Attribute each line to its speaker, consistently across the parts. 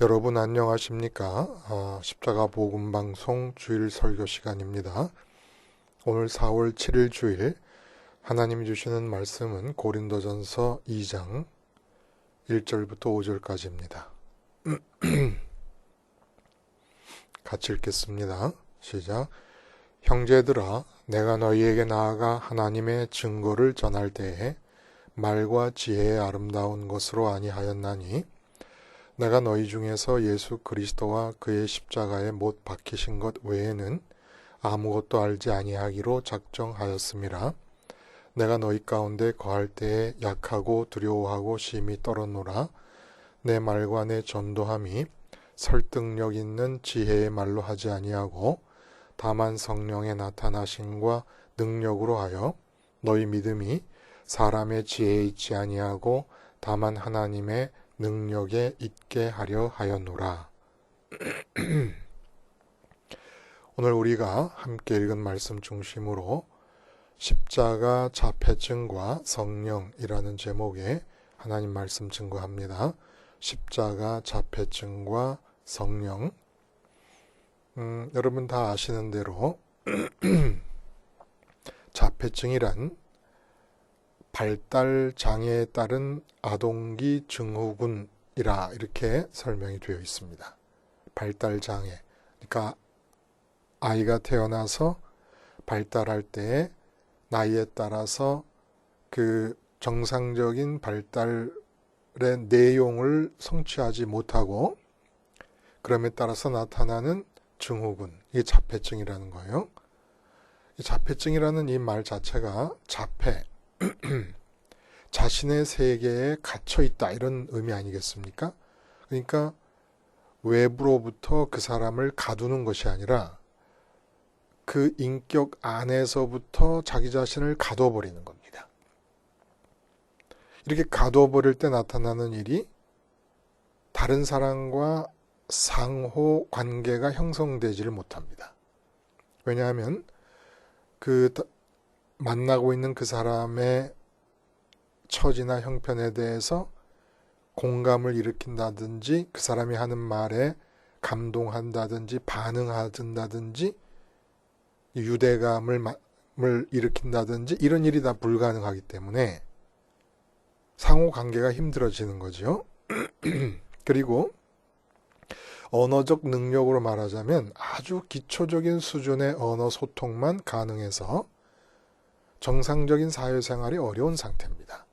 Speaker 1: 여러분 안녕하십니까? 십자가 복음 방송 주일 설교 시간입니다. 오늘 4월 7일 주일 하나님이 주시는 말씀은 고린도전서 2장 1절부터 5절까지입니다. 같이 읽겠습니다. 시작. 형제들아, 내가 너희에게 나아가 하나님의 증거를 전할 때에 말과 지혜의 아름다운 것으로 아니하였나니 내가 너희 중에서 예수 그리스도와 그의 십자가에 못 박히신 것 외에는 아무것도 알지 아니하기로 작정하였음이라. 내가 너희 가운데 거할 때에 약하고 두려워하고 심히 떨었노라. 내 말과 내 전도함이 설득력 있는 지혜의 말로 하지 아니하고 다만 성령의 나타나심과 능력으로 하여 너희 믿음이 사람의 지혜에 있지 아니하고 다만 하나님의 능력에 있게 하려 하였노라. 오늘 우리가 함께 읽은 말씀 중심으로 십자가 자폐증과 성령이라는 제목의 하나님 말씀 증거합니다. 십자가 자폐증과 성령. 여러분 다 아시는 대로 자폐증이란 발달 장애에 따른 아동기 증후군이라 이렇게 설명이 되어 있습니다. 발달 장애. 그러니까 아이가 태어나서 발달할 때 나이에 따라서 그 정상적인 발달의 내용을 성취하지 못하고 그럼에 따라서 나타나는 증후군. 이게 자폐증이라는 거예요. 이 자폐증이라는 이 말 자체가 자폐, 자신의 세계에 갇혀있다 이런 의미 아니겠습니까? 그러니까 외부로부터 그 사람을 가두는 것이 아니라 그 인격 안에서부터 자기 자신을 가둬버리는 겁니다. 이렇게 가둬버릴 때 나타나는 일이 다른 사람과 상호 관계가 형성되지를 못합니다. 왜냐하면 그 만나고 있는 그 사람의 처지나 형편에 대해서 공감을 일으킨다든지 그 사람이 하는 말에 감동한다든지 반응한다든지 유대감을 일으킨다든지 이런 일이 다 불가능하기 때문에 상호관계가 힘들어지는 거죠. 그리고 언어적 능력으로 말하자면 아주 기초적인 수준의 언어 소통만 가능해서 정상적인 사회생활이 어려운 상태입니다.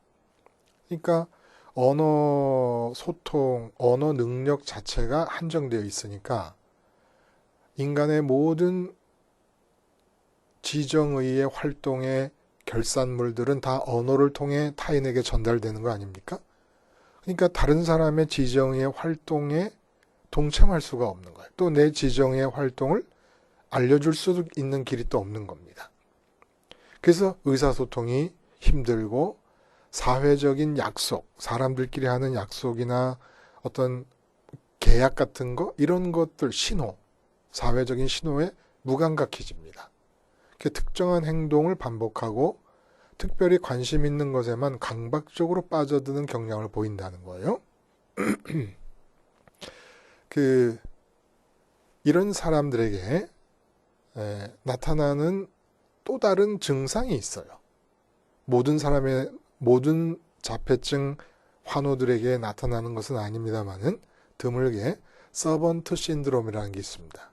Speaker 1: 그러니까 언어 소통, 언어 능력 자체가 한정되어 있으니까 인간의 모든 지정의의 활동의 결산물들은 다 언어를 통해 타인에게 전달되는 거 아닙니까? 그러니까 다른 사람의 지정의의 활동에 동참할 수가 없는 거예요. 또 내 지정의의 활동을 알려줄 수 있는 길이 또 없는 겁니다. 그래서 의사소통이 힘들고 사회적인 약속, 사람들끼리 하는 약속이나 어떤 계약 같은 거 이런 것들 신호, 사회적인 신호에 무감각해집니다. 특정한 행동을 반복하고 특별히 관심 있는 것에만 강박적으로 빠져드는 경향을 보인다는 거예요. 이런 사람들에게 나타나는 또 다른 증상이 있어요. 모든 자폐증 환우들에게 나타나는 것은 아닙니다만은 드물게 서번트 신드롬이라는 게 있습니다.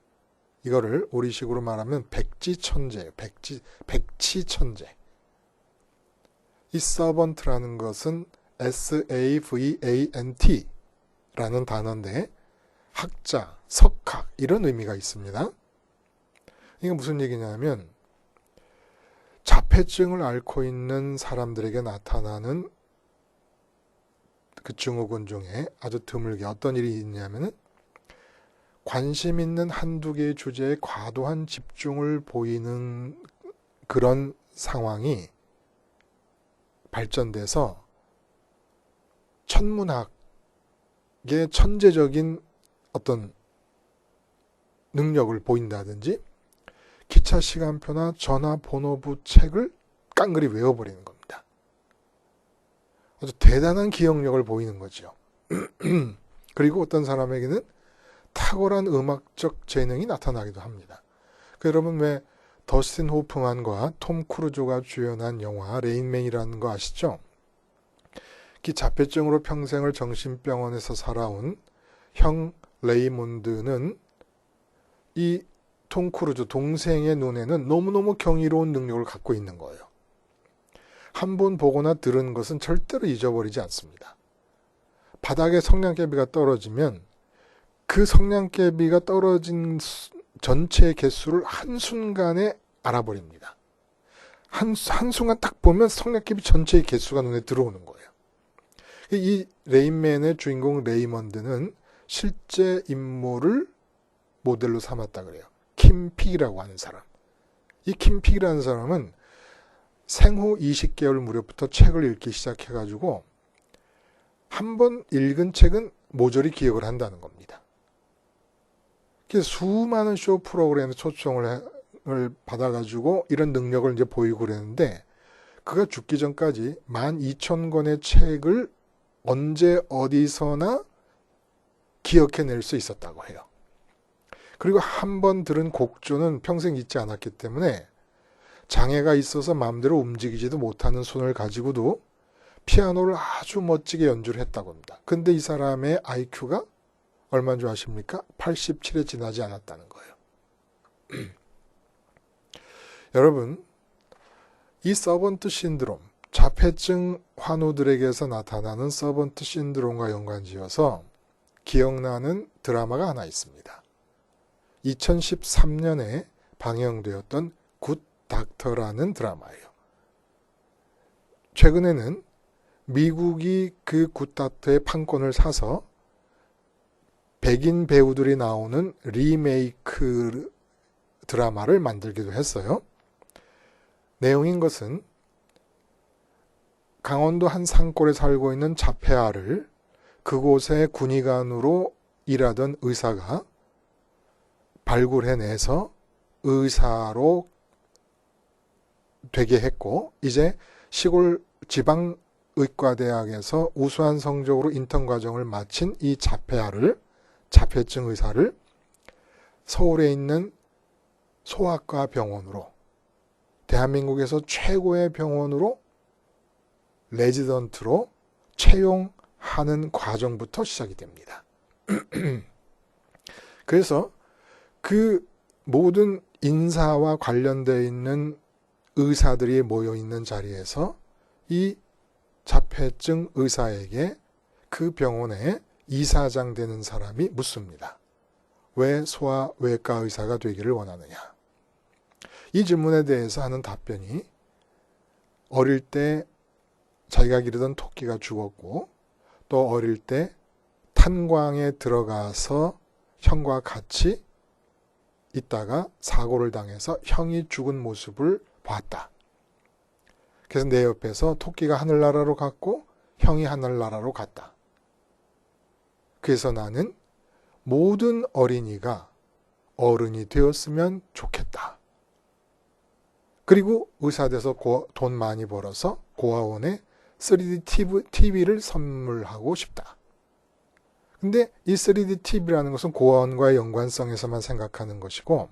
Speaker 1: 이거를 우리식으로 말하면 백지천재예요. 백치천재. 이 서번트라는 것은 SAVANT 라는 단어인데 학자, 석학 이런 의미가 있습니다. 이게 무슨 얘기냐면 자폐증을 앓고 있는 사람들에게 나타나는 그 증후군 중에 아주 드물게 어떤 일이 있냐면은 관심 있는 한두 개의 주제에 과도한 집중을 보이는 그런 상황이 발전돼서 천문학의 천재적인 어떤 능력을 보인다든지 기차 시간표나 전화번호부 책을 깡그리 외워버리는 겁니다. 아주 대단한 기억력을 보이는 거죠. 그리고 어떤 사람에게는 탁월한 음악적 재능이 나타나기도 합니다. 여러분 왜 더스틴 호프만과 톰 크루즈가 주연한 영화 레인맨이라는 거 아시죠? 자폐증으로 평생을 정신병원에서 살아온 형 레이몬드는 이 톰 크루즈 동생의 눈에는 너무너무 경이로운 능력을 갖고 있는 거예요. 한 번 보거나 들은 것은 절대로 잊어버리지 않습니다. 바닥에 성냥개비가 떨어지면 그 성냥개비가 떨어진 전체 개수를 한순간에 알아버립니다. 한순간 딱 보면 성냥개비 전체의 개수가 눈에 들어오는 거예요. 이 레인맨의 주인공 레이먼드는 실제 인물을 모델로 삼았다 그래요. 킴 픽이라고 하는 사람. 이 킴 픽이라는 사람은 생후 20개월 무렵부터 책을 읽기 시작해가지고 한 번 읽은 책은 모조리 기억을 한다는 겁니다. 그래서 수많은 쇼 프로그램에 초청을 받아가지고 이런 능력을 이제 보이고 그랬는데 그가 죽기 전까지 12,000권의 책을 언제 어디서나 기억해낼 수 있었다고 해요. 그리고 한 번 들은 곡조는 평생 잊지 않았기 때문에 장애가 있어서 마음대로 움직이지도 못하는 손을 가지고도 피아노를 아주 멋지게 연주를 했다고 합니다. 근데 이 사람의 IQ가 얼마인 줄 아십니까? 87에 지나지 않았다는 거예요. 여러분, 이 서번트 신드롬, 자폐증 환우들에게서 나타나는 서번트 신드롬과 연관지어서 기억나는 드라마가 하나 있습니다. 2013년에 방영되었던 굿 닥터라는 드라마예요. 최근에는 미국이 그 굿 닥터의 판권을 사서 백인 배우들이 나오는 리메이크 드라마를 만들기도 했어요. 내용인 것은 강원도 한 산골에 살고 있는 자폐아를 그곳의 군의관으로 일하던 의사가 발굴해내서 의사로 되게 했고 이제 시골 지방의과대학에서 우수한 성적으로 인턴 과정을 마친 이 자폐증 의사를 서울에 있는 소아과 병원으로 대한민국에서 최고의 병원으로 레지던트로 채용하는 과정부터 시작이 됩니다. 그래서 그 모든 인사와 관련되어 있는 의사들이 모여 있는 자리에서 이 자폐증 의사에게 그 병원의 이사장 되는 사람이 묻습니다. 왜 소아외과 의사가 되기를 원하느냐? 이 질문에 대해서 하는 답변이 어릴 때 자기가 기르던 토끼가 죽었고 또 어릴 때 탄광에 들어가서 형과 같이 있다가 사고를 당해서 형이 죽은 모습을 봤다. 그래서 내 옆에서 토끼가 하늘나라로 갔고 형이 하늘나라로 갔다. 그래서 나는 모든 어린이가 어른이 되었으면 좋겠다. 그리고 의사 돼서 돈 많이 벌어서 고아원에 3D TV를 선물하고 싶다. 근데 이 3D TV라는 것은 고아원과의 연관성에서만 생각하는 것이고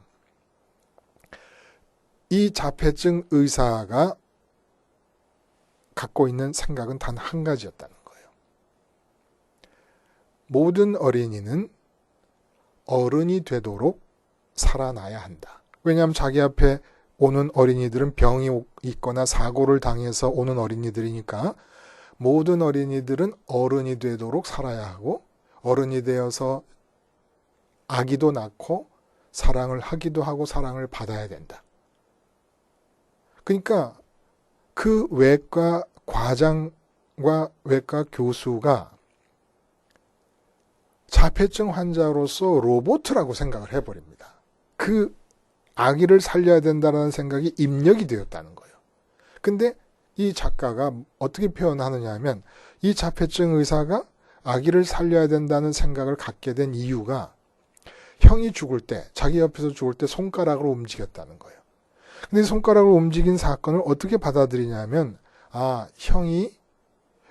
Speaker 1: 이 자폐증 의사가 갖고 있는 생각은 단 한 가지였다는 거예요. 모든 어린이는 어른이 되도록 살아나야 한다. 왜냐하면 자기 앞에 오는 어린이들은 병이 있거나 사고를 당해서 오는 어린이들이니까 모든 어린이들은 어른이 되도록 살아야 하고 어른이 되어서 아기도 낳고 사랑을 하기도 하고 사랑을 받아야 된다. 그러니까 그 외과 과장과 외과 교수가 자폐증 환자로서 로봇이라고 생각을 해버립니다. 그 아기를 살려야 된다는 생각이 입력이 되었다는 거예요. 근데 이 작가가 어떻게 표현하느냐 하면 이 자폐증 의사가 아기를 살려야 된다는 생각을 갖게 된 이유가 형이 죽을 때, 자기 옆에서 죽을 때 손가락으로 움직였다는 거예요. 근데 손가락으로 움직인 사건을 어떻게 받아들이냐면 형이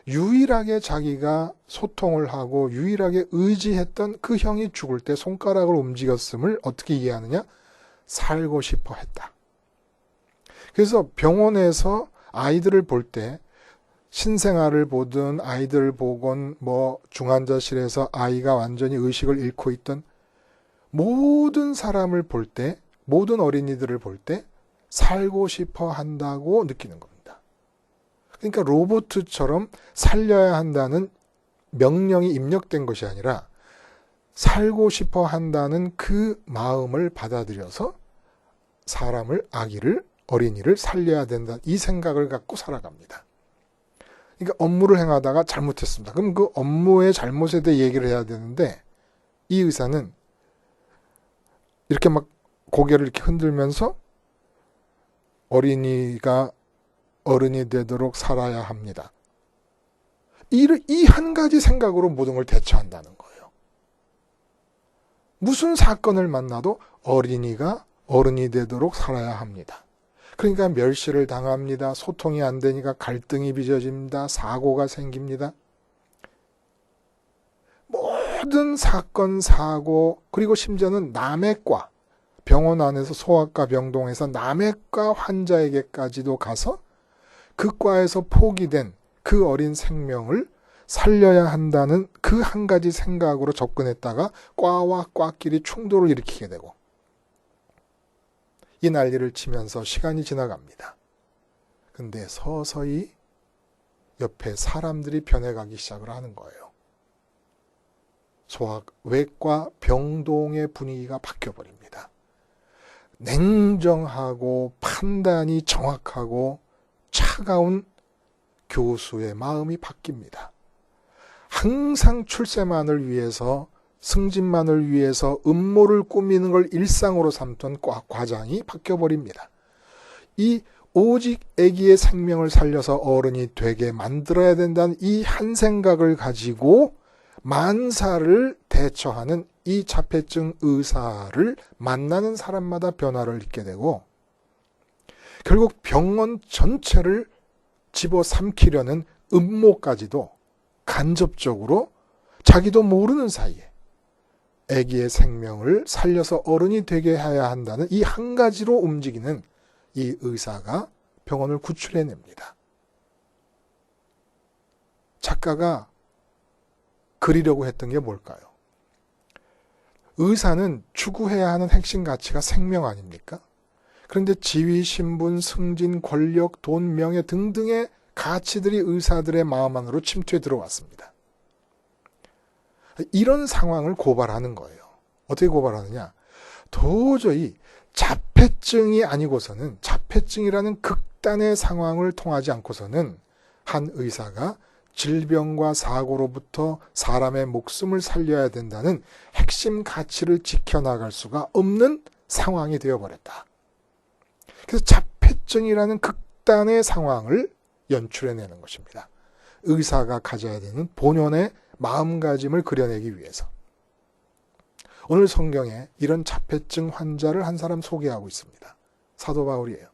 Speaker 1: 유일하게 자기가 소통을 하고 유일하게 의지했던 그 형이 죽을 때 손가락을 움직였음을 어떻게 이해하느냐? 살고 싶어 했다. 그래서 병원에서 아이들을 볼 때 신생아를 보든 아이들을 보건 중환자실에서 아이가 완전히 의식을 잃고 있던 모든 사람을 볼 때, 모든 어린이들을 볼 때 살고 싶어 한다고 느끼는 겁니다. 그러니까 로봇처럼 살려야 한다는 명령이 입력된 것이 아니라 살고 싶어 한다는 그 마음을 받아들여서 사람을, 아기를, 어린이를 살려야 된다. 이 생각을 갖고 살아갑니다. 그러니까 업무를 행하다가 잘못했습니다. 그럼 그 업무의 잘못에 대해 얘기를 해야 되는데 이 의사는 이렇게 막 고개를 이렇게 흔들면서 어린이가 어른이 되도록 살아야 합니다. 이 한 가지 생각으로 모든 걸 대처한다는 거예요. 무슨 사건을 만나도 어린이가 어른이 되도록 살아야 합니다. 그러니까 멸시를 당합니다. 소통이 안 되니까 갈등이 빚어집니다. 사고가 생깁니다. 모든 사건, 사고, 그리고 심지어는 남의 과, 병원 안에서 소아과 병동에서 남의 과 환자에게까지도 가서 그 과에서 포기된 그 어린 생명을 살려야 한다는 그 한 가지 생각으로 접근했다가 과와 과끼리 충돌을 일으키게 되고 이 난리를 치면서 시간이 지나갑니다. 근데 서서히 옆에 사람들이 변해가기 시작을 하는 거예요. 외과 병동의 분위기가 바뀌어버립니다. 냉정하고 판단이 정확하고 차가운 교수의 마음이 바뀝니다. 항상 출세만을 위해서 승진만을 위해서 음모를 꾸미는 걸 일상으로 삼던 과장이 바뀌어버립니다. 이 오직 아기의 생명을 살려서 어른이 되게 만들어야 된다는 이 한 생각을 가지고 만사를 대처하는 이 자폐증 의사를 만나는 사람마다 변화를 있게 되고 결국 병원 전체를 집어삼키려는 음모까지도 간접적으로 자기도 모르는 사이에 아기의 생명을 살려서 어른이 되게 해야 한다는 이 한 가지로 움직이는 이 의사가 병원을 구출해냅니다. 작가가 그리려고 했던 게 뭘까요? 의사는 추구해야 하는 핵심 가치가 생명 아닙니까? 그런데 지위, 신분, 승진, 권력, 돈, 명예 등등의 가치들이 의사들의 마음 안으로 침투해 들어왔습니다. 이런 상황을 고발하는 거예요. 어떻게 고발하느냐? 도저히 자폐증이 아니고서는 자폐증이라는 극단의 상황을 통하지 않고서는 한 의사가 질병과 사고로부터 사람의 목숨을 살려야 된다는 핵심 가치를 지켜나갈 수가 없는 상황이 되어버렸다. 그래서 자폐증이라는 극단의 상황을 연출해내는 것입니다. 의사가 가져야 되는 본연의 마음가짐을 그려내기 위해서. 오늘 성경에 이런 자폐증 환자를 한 사람 소개하고 있습니다. 사도 바울이에요.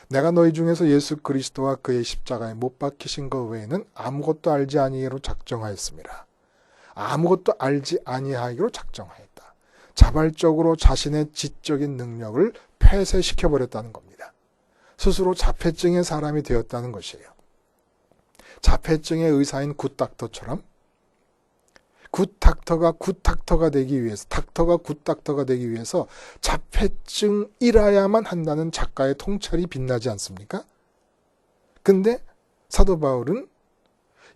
Speaker 1: 내가 너희 중에서 예수 그리스도와 그의 십자가에 못 박히신 것 외에는 아무것도 알지 아니하기로 작정하였습니다. 아무것도 알지 아니하기로 작정하였다. 자발적으로 자신의 지적인 능력을 폐쇄시켜버렸다는 겁니다. 스스로 자폐증의 사람이 되었다는 것이에요. 자폐증의 의사인 굿닥터처럼 굿닥터가 되기 위해서 닥터가 굿닥터가 되기 위해서 자폐증이라야만 한다는 작가의 통찰이 빛나지 않습니까? 근데 사도 바울은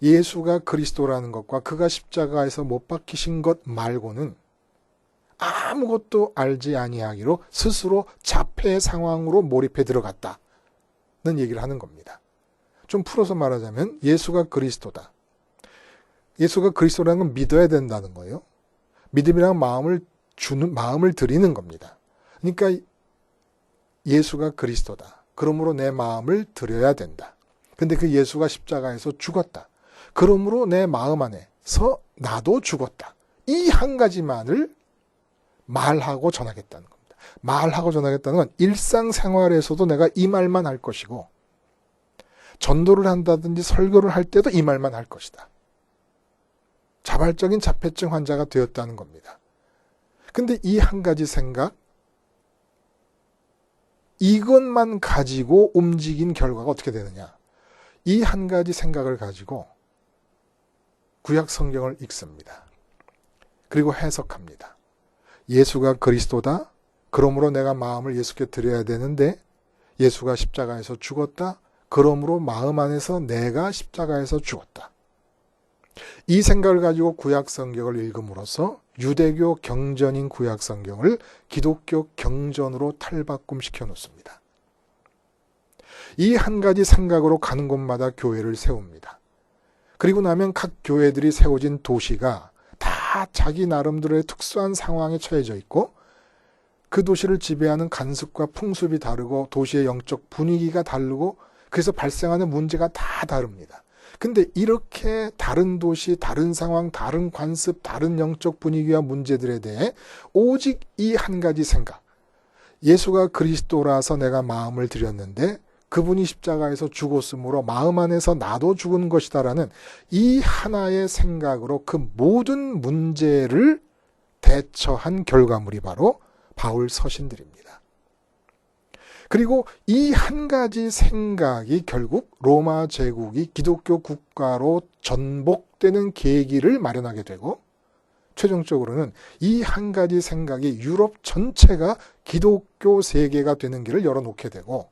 Speaker 1: 예수가 그리스도라는 것과 그가 십자가에서 못 박히신 것 말고는 아무것도 알지 아니하기로 스스로 자폐의 상황으로 몰입해 들어갔다는 얘기를 하는 겁니다. 좀 풀어서 말하자면 예수가 그리스도다. 예수가 그리스도라는 건 믿어야 된다는 거예요. 믿음이란 마음을 드리는 겁니다. 그러니까 예수가 그리스도다. 그러므로 내 마음을 드려야 된다. 근데 그 예수가 십자가에서 죽었다. 그러므로 내 마음 안에서 나도 죽었다. 이 한 가지만을 말하고 전하겠다는 겁니다. 말하고 전하겠다는 건 일상생활에서도 내가 이 말만 할 것이고 전도를 한다든지 설교를 할 때도 이 말만 할 것이다. 자발적인 자폐증 환자가 되었다는 겁니다. 근데 이 한 가지 생각, 이것만 가지고 움직인 결과가 어떻게 되느냐. 이 한 가지 생각을 가지고 구약 성경을 읽습니다. 그리고 해석합니다. 예수가 그리스도다. 그러므로 내가 마음을 예수께 드려야 되는데 예수가 십자가에서 죽었다. 그러므로 마음 안에서 내가 십자가에서 죽었다. 이 생각을 가지고 구약 성경을 읽음으로써 유대교 경전인 구약 성경을 기독교 경전으로 탈바꿈시켜 놓습니다. 이 한 가지 생각으로 가는 곳마다 교회를 세웁니다. 그리고 나면 각 교회들이 세워진 도시가 다 자기 나름대로의 특수한 상황에 처해져 있고 그 도시를 지배하는 관습과 풍습이 다르고 도시의 영적 분위기가 다르고 그래서 발생하는 문제가 다 다릅니다. 근데 이렇게 다른 도시, 다른 상황, 다른 관습, 다른 영적 분위기와 문제들에 대해 오직 이 한 가지 생각. 예수가 그리스도라서 내가 마음을 드렸는데 그분이 십자가에서 죽었으므로 마음 안에서 나도 죽은 것이다라는 이 하나의 생각으로 그 모든 문제를 대처한 결과물이 바로 바울 서신들입니다. 그리고 이 한 가지 생각이 결국 로마 제국이 기독교 국가로 전복되는 계기를 마련하게 되고 최종적으로는 이 한 가지 생각이 유럽 전체가 기독교 세계가 되는 길을 열어놓게 되고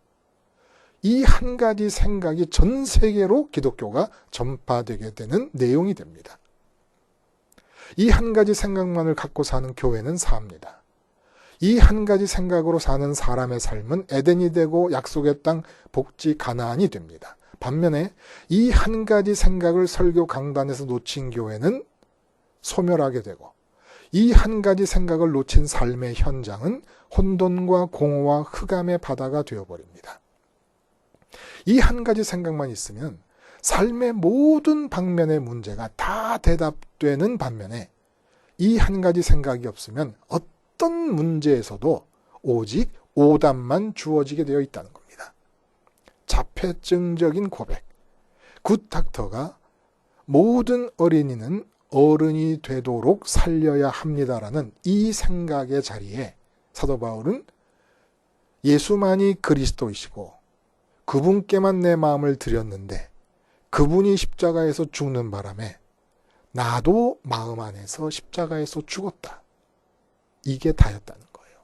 Speaker 1: 이 한 가지 생각이 전 세계로 기독교가 전파되게 되는 내용이 됩니다. 이 한 가지 생각만을 갖고 사는 교회는 삽니다. 이 한 가지 생각으로 사는 사람의 삶은 에덴이 되고 약속의 땅 복지 가나안이 됩니다. 반면에 이 한 가지 생각을 설교 강단에서 놓친 교회는 소멸하게 되고 이 한 가지 생각을 놓친 삶의 현장은 혼돈과 공허와 흑암의 바다가 되어버립니다. 이 한 가지 생각만 있으면 삶의 모든 방면의 문제가 다 대답되는 반면에 이 한 가지 생각이 없으면 어떤 문제에서도 오직 오답만 주어지게 되어 있다는 겁니다. 자폐증적인 고백. 굿닥터가 모든 어린이는 어른이 되도록 살려야 합니다라는 이 생각의 자리에 사도 바울은 예수만이 그리스도이시고 그분께만 내 마음을 드렸는데 그분이 십자가에서 죽는 바람에 나도 마음 안에서 십자가에서 죽었다. 이게 다였다는 거예요.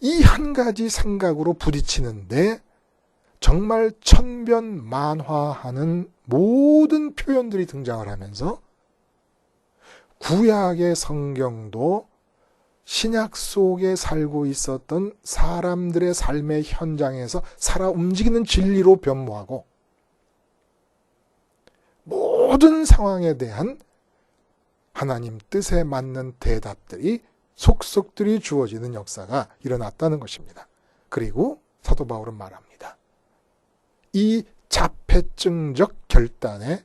Speaker 1: 이 한 가지 생각으로 부딪히는데 정말 천변만화하는 모든 표현들이 등장을 하면서 구약의 성경도 신약 속에 살고 있었던 사람들의 삶의 현장에서 살아 움직이는 진리로 변모하고 모든 상황에 대한 하나님 뜻에 맞는 대답들이 속속들이 주어지는 역사가 일어났다는 것입니다. 그리고 사도 바울은 말합니다. 이 자폐증적 결단에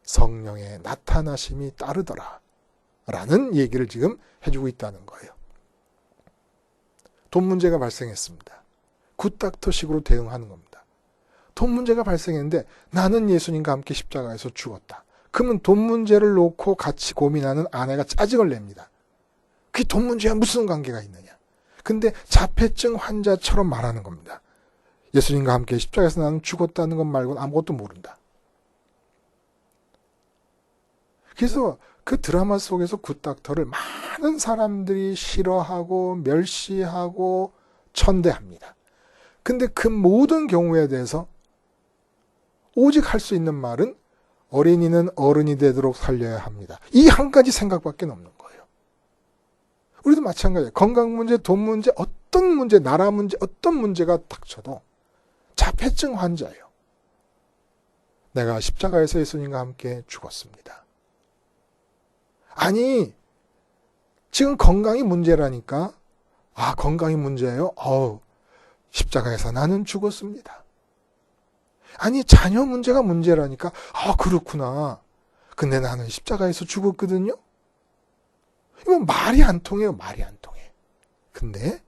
Speaker 1: 성령의 나타나심이 따르더라 라는 얘기를 지금 해주고 있다는 거예요. 돈 문제가 발생했습니다. 굿닥터식으로 대응하는 겁니다. 돈 문제가 발생했는데 나는 예수님과 함께 십자가에서 죽었다. 그러면 돈 문제를 놓고 같이 고민하는 아내가 짜증을 냅니다. 그게 돈 문제와 무슨 관계가 있느냐. 근데 자폐증 환자처럼 말하는 겁니다. 예수님과 함께 십자가에서 나는 죽었다는 것 말고는 아무것도 모른다. 그래서 그 드라마 속에서 굿닥터를 많은 사람들이 싫어하고 멸시하고 천대합니다. 근데 그 모든 경우에 대해서 오직 할 수 있는 말은 어린이는 어른이 되도록 살려야 합니다. 이 한 가지 생각밖에 없는 거예요. 우리도 마찬가지예요. 건강 문제, 돈 문제, 어떤 문제, 나라 문제, 어떤 문제가 닥쳐도 자폐증 환자예요. 내가 십자가에서 예수님과 함께 죽었습니다. 아니, 지금 건강이 문제라니까. 아, 건강이 문제예요? 십자가에서 나는 죽었습니다. 아니, 자녀 문제가 문제라니까. 아, 그렇구나. 근데 나는 십자가에서 죽었거든요. 이건 말이 안 통해요. 말이 안 통해. 근데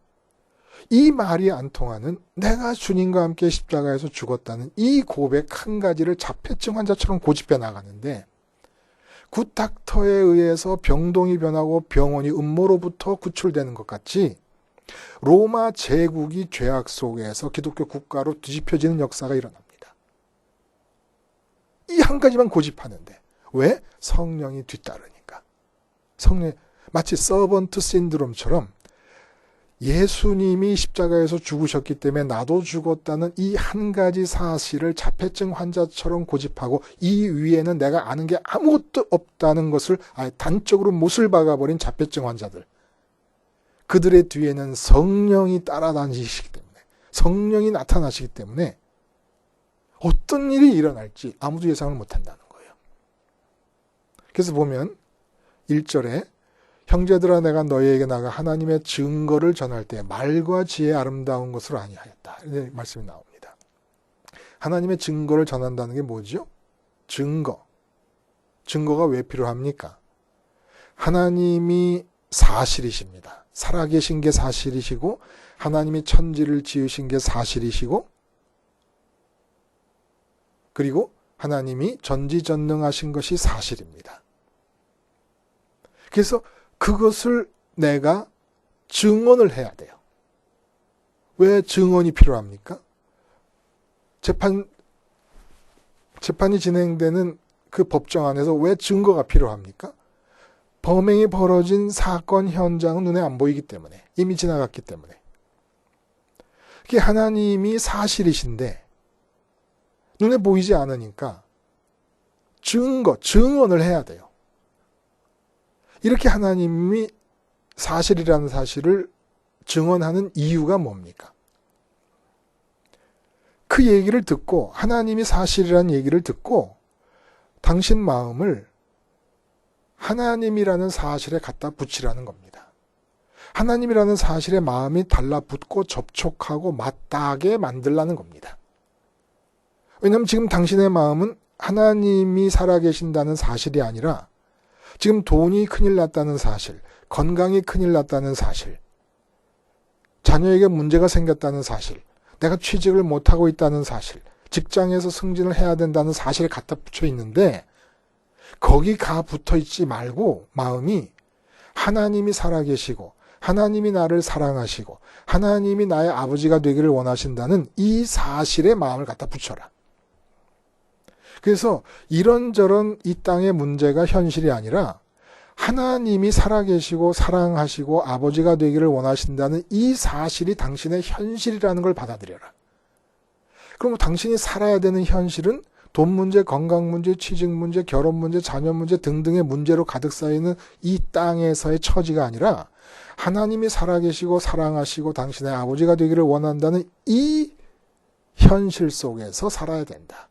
Speaker 1: 이 말이 안 통하는 내가 주님과 함께 십자가에서 죽었다는 이 고백 한 가지를 자폐증 환자처럼 고집해 나가는데 굿닥터에 의해서 병동이 변하고 병원이 음모로부터 구출되는 것 같이 로마 제국이 죄악 속에서 기독교 국가로 뒤집혀지는 역사가 일어납니다. 이 한 가지만 고집하는데 왜? 성령이 뒤따르니까. 성령 마치 서번트 신드롬처럼 예수님이 십자가에서 죽으셨기 때문에 나도 죽었다는 이 한 가지 사실을 자폐증 환자처럼 고집하고 이 위에는 내가 아는 게 아무것도 없다는 것을 아예 단적으로 못을 박아버린 자폐증 환자들. 그들의 뒤에는 성령이 따라다니시기 때문에, 성령이 나타나시기 때문에 어떤 일이 일어날지 아무도 예상을 못한다는 거예요. 그래서 보면 1절에 형제들아 내가 너희에게 나가 하나님의 증거를 전할 때 말과 지혜의 아름다운 것으로 아니하였다. 이렇게 말씀이 나옵니다. 하나님의 증거를 전한다는 게 뭐죠? 증거. 증거가 왜 필요합니까? 하나님이 사실이십니다. 살아계신 게 사실이시고 하나님이 천지를 지으신 게 사실이시고 그리고 하나님이 전지전능하신 것이 사실입니다. 그래서 그것을 내가 증언을 해야 돼요. 왜 증언이 필요합니까? 재판이 진행되는 그 법정 안에서 왜 증거가 필요합니까? 범행이 벌어진 사건 현장은 눈에 안 보이기 때문에, 이미 지나갔기 때문에. 그게 하나님이 사실이신데 눈에 보이지 않으니까 증언을 해야 돼요. 이렇게 하나님이 사실이라는 사실을 증언하는 이유가 뭡니까? 그 얘기를 듣고, 하나님이 사실이라는 얘기를 듣고 당신 마음을 하나님이라는 사실에 갖다 붙이라는 겁니다. 하나님이라는 사실에 마음이 달라붙고 접촉하고 맞닿게 만들라는 겁니다. 왜냐하면 지금 당신의 마음은 하나님이 살아계신다는 사실이 아니라 지금 돈이 큰일 났다는 사실, 건강이 큰일 났다는 사실, 자녀에게 문제가 생겼다는 사실, 내가 취직을 못하고 있다는 사실, 직장에서 승진을 해야 된다는 사실에 갖다 붙여 있는데 거기 가 붙어 있지 말고 마음이 하나님이 살아계시고 하나님이 나를 사랑하시고 하나님이 나의 아버지가 되기를 원하신다는 이 사실에 마음을 갖다 붙여라. 그래서 이런저런 이 땅의 문제가 현실이 아니라 하나님이 살아계시고 사랑하시고 아버지가 되기를 원하신다는 이 사실이 당신의 현실이라는 걸 받아들여라. 그럼 당신이 살아야 되는 현실은 돈 문제, 건강 문제, 취직 문제, 결혼 문제, 자녀 문제 등등의 문제로 가득 쌓이는 이 땅에서의 처지가 아니라 하나님이 살아계시고 사랑하시고 당신의 아버지가 되기를 원한다는 이 현실 속에서 살아야 된다.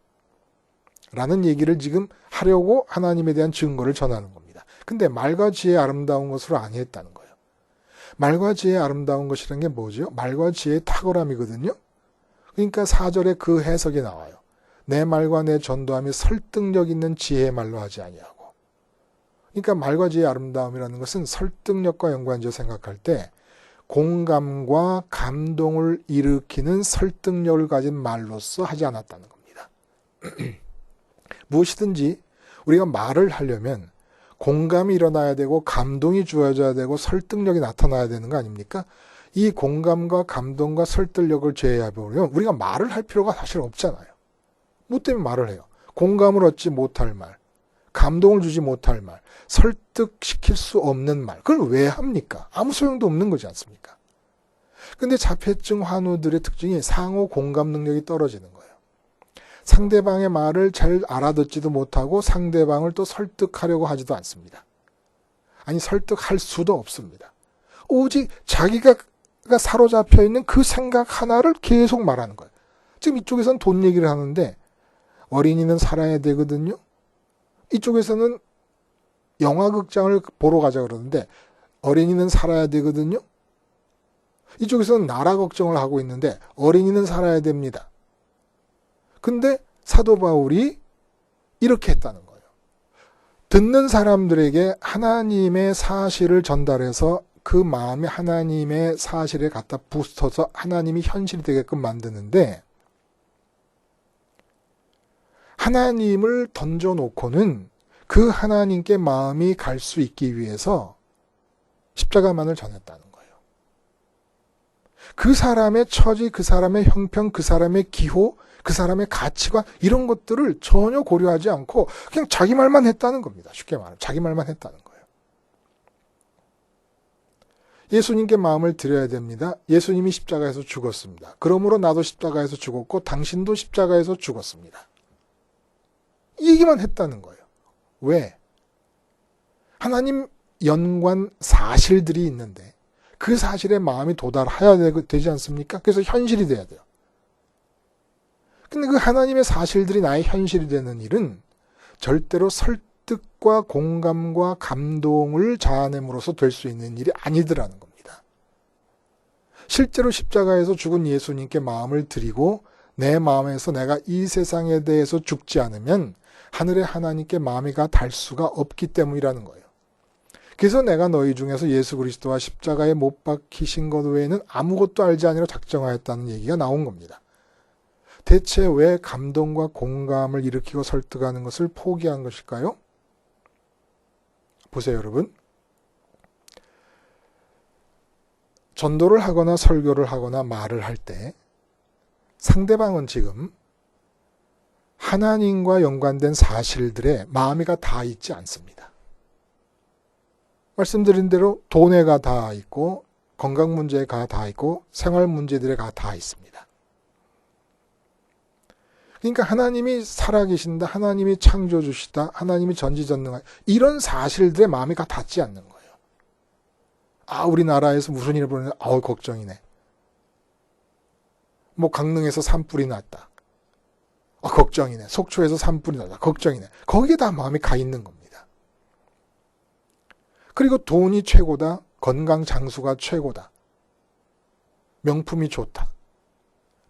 Speaker 1: 라는 얘기를 지금 하려고 하나님에 대한 증거를 전하는 겁니다. 근데 말과 지혜의 아름다운 것으로 아니했다는 거예요. 말과 지혜의 아름다운 것이라는 게 뭐죠? 말과 지혜의 탁월함이거든요. 그러니까 4절에 그 해석이 나와요. 내 말과 내 전도함이 설득력 있는 지혜의 말로 하지 아니하고. 그러니까 말과 지혜의 아름다움이라는 것은 설득력과 연관지어 생각할 때 공감과 감동을 일으키는 설득력을 가진 말로서 하지 않았다는 겁니다. 무엇이든지 우리가 말을 하려면 공감이 일어나야 되고 감동이 주어져야 되고 설득력이 나타나야 되는 거 아닙니까? 이 공감과 감동과 설득력을 제외해버리면 우리가 말을 할 필요가 사실 없잖아요. 뭐 때문에 말을 해요? 공감을 얻지 못할 말, 감동을 주지 못할 말, 설득시킬 수 없는 말. 그걸 왜 합니까? 아무 소용도 없는 거지 않습니까? 근데 자폐증 환우들의 특징이 상호 공감 능력이 떨어지는 거예요. 상대방의 말을 잘 알아듣지도 못하고 상대방을 또 설득하려고 하지도 않습니다. 아니, 설득할 수도 없습니다. 오직 자기가 사로잡혀 있는 그 생각 하나를 계속 말하는 거예요. 지금 이쪽에서는 돈 얘기를 하는데 어린이는 살아야 되거든요. 이쪽에서는 영화극장을 보러 가자 그러는데 어린이는 살아야 되거든요. 이쪽에서는 나라 걱정을 하고 있는데 어린이는 살아야 됩니다. 근데 사도 바울이 이렇게 했다는 거예요. 듣는 사람들에게 하나님의 사실을 전달해서 그 마음이 하나님의 사실에 갖다 부서서 하나님이 현실이 되게끔 만드는데, 하나님을 던져놓고는 그 하나님께 마음이 갈 수 있기 위해서 십자가만을 전했다는 거예요. 그 사람의 처지, 그 사람의 형편, 그 사람의 기호, 그 사람의 가치관 이런 것들을 전혀 고려하지 않고 그냥 자기 말만 했다는 겁니다. 쉽게 말하면 자기 말만 했다는 거예요. 예수님께 마음을 드려야 됩니다. 예수님이 십자가에서 죽었습니다. 그러므로 나도 십자가에서 죽었고 당신도 십자가에서 죽었습니다. 이 얘기만 했다는 거예요. 왜? 하나님 연관 사실들이 있는데 그 사실에 마음이 도달해야 되지 않습니까? 그래서 현실이 돼야 돼요. 근데 그 하나님의 사실들이 나의 현실이 되는 일은 절대로 설득과 공감과 감동을 자아냄으로써 될 수 있는 일이 아니더라는 겁니다. 실제로 십자가에서 죽은 예수님께 마음을 드리고 내 마음에서 내가 이 세상에 대해서 죽지 않으면 하늘의 하나님께 마음이 갈 수가 없기 때문이라는 거예요. 그래서 내가 너희 중에서 예수 그리스도와 십자가에 못 박히신 것 외에는 아무것도 알지 아니라 작정하였다는 얘기가 나온 겁니다. 대체 왜 감동과 공감을 일으키고 설득하는 것을 포기한 것일까요? 보세요, 여러분. 전도를 하거나 설교를 하거나 말을 할 때 상대방은 지금 하나님과 연관된 사실들에 마음이가 다 있지 않습니다. 말씀드린 대로 돈에가 다 있고 건강 문제가 다 있고 생활 문제들에가 다 있습니다. 그러니까 하나님이 살아계신다, 하나님이 창조주시다, 하나님이 전지전능하다 이런 사실들에 마음이 닿지 않는 거예요. 아, 우리나라에서 무슨 일을 보는데 아우 걱정이네. 뭐 강릉에서 산불이 났다. 아, 걱정이네. 속초에서 산불이 났다. 걱정이네. 거기에 다 마음이 가 있는 겁니다. 그리고 돈이 최고다. 건강 장수가 최고다. 명품이 좋다.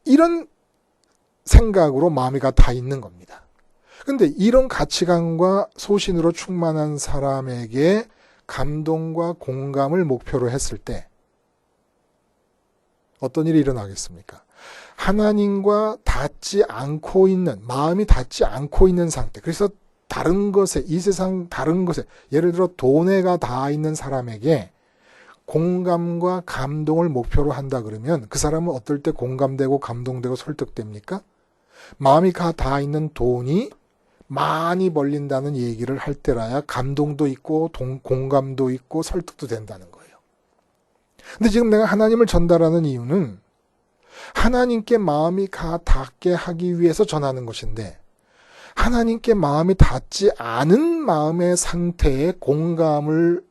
Speaker 1: 이런 생각으로 마음이 다 있는 겁니다. 근데 이런 가치관과 소신으로 충만한 사람에게 감동과 공감을 목표로 했을 때 어떤 일이 일어나겠습니까? 하나님과 닿지 않고 있는, 마음이 닿지 않고 있는 상태. 그래서 다른 것에, 이 세상 다른 것에, 예를 들어 돈에가 닿아 있는 사람에게 공감과 감동을 목표로 한다 그러면 그 사람은 어떨 때 공감되고 감동되고 설득됩니까? 마음이 닿아 있는 돈이 많이 벌린다는 얘기를 할 때라야 감동도 있고 공감도 있고 설득도 된다는 거예요. 근데 지금 내가 하나님을 전달하는 이유는 하나님께 마음이 닿게 하기 위해서 전하는 것인데 하나님께 마음이 닿지 않은 마음의 상태에 공감을,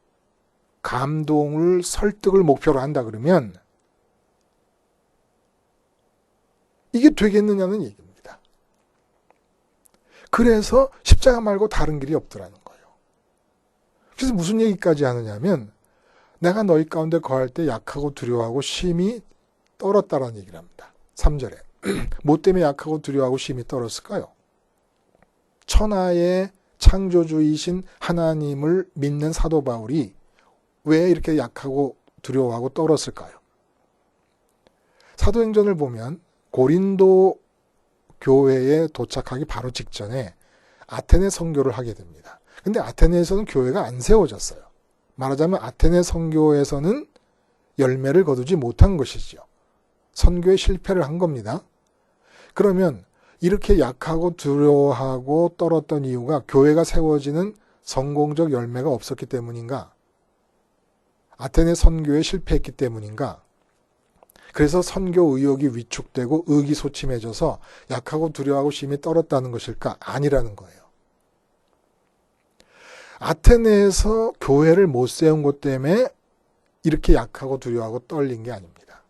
Speaker 1: 감동을, 설득을 목표로 한다 그러면 이게 되겠느냐는 얘기입니다. 그래서 십자가 말고 다른 길이 없더라는 거예요. 그래서 무슨 얘기까지 하느냐면 내가 너희 가운데 거할 때 약하고 두려워하고 심히 떨었다라는 얘기를 합니다. 3절에. 뭐 때문에 약하고 두려워하고 심히 떨었을까요? 천하의 창조주이신 하나님을 믿는 사도 바울이 왜 이렇게 약하고 두려워하고 떨었을까요? 사도행전을 보면 고린도 교회에 도착하기 바로 직전에 아테네 선교를 하게 됩니다. 근데 아테네에서는 교회가 안 세워졌어요. 말하자면 아테네 선교에서는 열매를 거두지 못한 것이죠. 선교에 실패를 한 겁니다. 그러면 이렇게 약하고 두려워하고 떨었던 이유가 교회가 세워지는 성공적 열매가 없었기 때문인가? 아테네 선교에 실패했기 때문인가? 그래서 선교 의욕이 위축되고 의기소침해져서 약하고 두려워하고 심히 떨었다는 것일까? 아니라는 거예요. 아테네에서 교회를 못 세운 것 때문에 이렇게 약하고 두려워하고 떨린 게 아닙니다.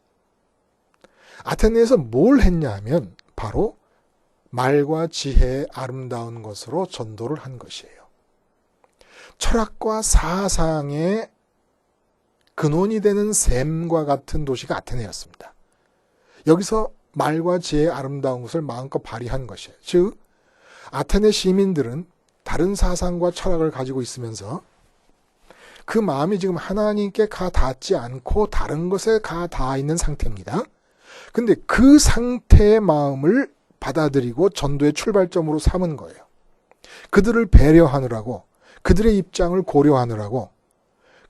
Speaker 1: 아테네에서 뭘 했냐 하면 바로 말과 지혜의 아름다운 것으로 전도를 한 것이에요. 철학과 사상의 근원이 되는 샘과 같은 도시가 아테네였습니다. 여기서 말과 지혜의 아름다운 것을 마음껏 발휘한 것이에요. 즉 아테네 시민들은 다른 사상과 철학을 가지고 있으면서 그 그 마음이 지금 하나님께 가 닿지 않고 다른 것에 가 닿아 있는 상태입니다. 근데 그 상태의 마음을 받아들이고 전도의 출발점으로 삼은 거예요. 그들을 배려하느라고, 그들의 입장을 고려하느라고,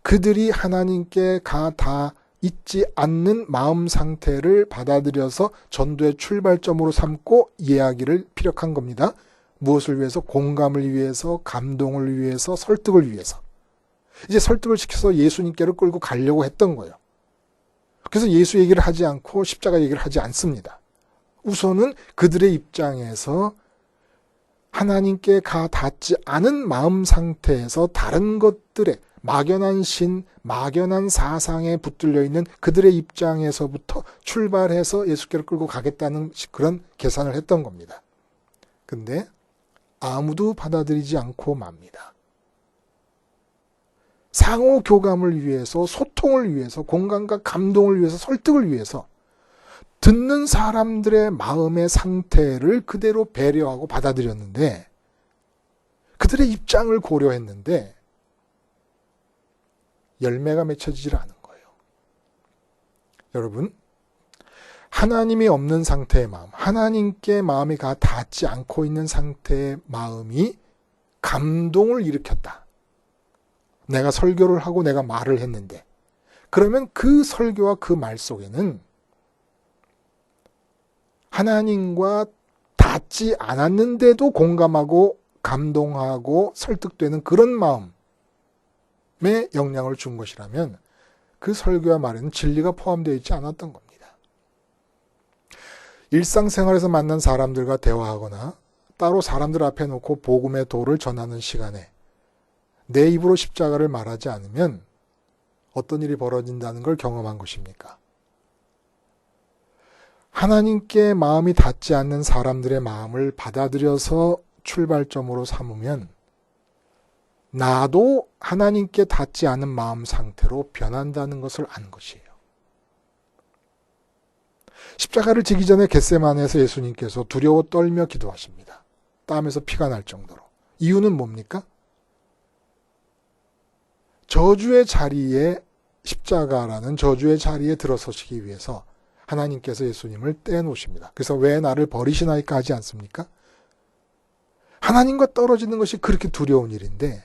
Speaker 1: 그들이 하나님께 가 닿아 있지 않는 마음 상태를 받아들여서 전도의 출발점으로 삼고 이야기를 피력한 겁니다. 무엇을 위해서? 공감을 위해서, 감동을 위해서, 설득을 위해서. 이제 설득을 시켜서 예수님께로 끌고 가려고 했던 거예요. 그래서 예수 얘기를 하지 않고 십자가 얘기를 하지 않습니다. 우선은 그들의 입장에서 하나님께 가 닿지 않은 마음 상태에서 다른 것들에 막연한 신, 막연한 사상에 붙들려 있는 그들의 입장에서부터 출발해서 예수께로 끌고 가겠다는 그런 계산을 했던 겁니다. 근데 아무도 받아들이지 않고 맙니다. 상호 교감을 위해서, 소통을 위해서, 공감과 감동을 위해서, 설득을 위해서 듣는 사람들의 마음의 상태를 그대로 배려하고 받아들였는데, 그들의 입장을 고려했는데 열매가 맺혀지질 않은 거예요. 여러분, 하나님이 없는 상태의 마음, 하나님께 마음이 가 닿지 않고 있는 상태의 마음이 감동을 일으켰다. 내가 설교를 하고 내가 말을 했는데, 그러면 그 설교와 그 말 속에는 하나님과 닿지 않았는데도 공감하고 감동하고 설득되는 그런 마음에 영향을 준 것이라면 그 설교와 말에는 진리가 포함되어 있지 않았던 겁니다. 일상생활에서 만난 사람들과 대화하거나 따로 사람들 앞에 놓고 복음의 도를 전하는 시간에 내 입으로 십자가를 말하지 않으면 어떤 일이 벌어진다는 걸 경험한 것입니까? 하나님께 마음이 닿지 않는 사람들의 마음을 받아들여서 출발점으로 삼으면 나도 하나님께 닿지 않은 마음 상태로 변한다는 것을 안 것이에요. 십자가를 지기 전에 겟세마네에서 예수님께서 두려워 떨며 기도하십니다. 땀에서 피가 날 정도로. 이유는 뭡니까? 저주의 자리에, 십자가라는 저주의 자리에 들어서시기 위해서 하나님께서 예수님을 떼놓으십니다. 그래서 왜 나를 버리시나이까 하지 않습니까? 하나님과 떨어지는 것이 그렇게 두려운 일인데,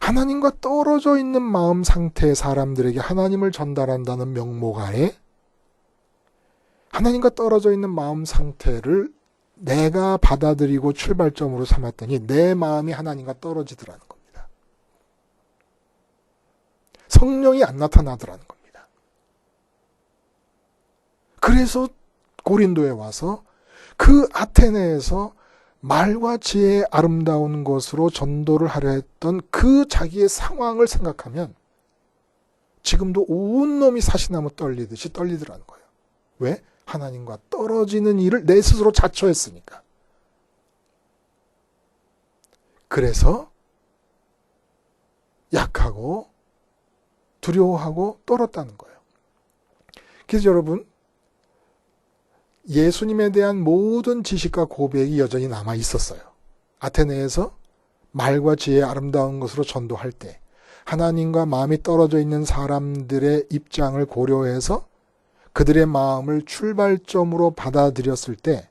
Speaker 1: 하나님과 떨어져 있는 마음 상태의 사람들에게 하나님을 전달한다는 명목 하에 하나님과 떨어져 있는 마음 상태를 내가 받아들이고 출발점으로 삼았더니 내 마음이 하나님과 떨어지더라는 겁니다. 성령이 안 나타나더라는 겁니다. 그래서 고린도에 와서 그 아테네에서 말과 지혜의 아름다운 것으로 전도를 하려 했던 그 자기의 상황을 생각하면 지금도 온몸이 사시나무 떨리듯이 떨리더라는 거예요. 왜? 하나님과 떨어지는 일을 내 스스로 자초했으니까. 그래서 약하고 두려워하고 떨었다는 거예요. 그래서 여러분, 예수님에 대한 모든 지식과 고백이 여전히 남아 있었어요. 아테네에서 말과 지혜의 아름다운 것으로 전도할 때 하나님과 마음이 떨어져 있는 사람들의 입장을 고려해서 그들의 마음을 출발점으로 받아들였을 때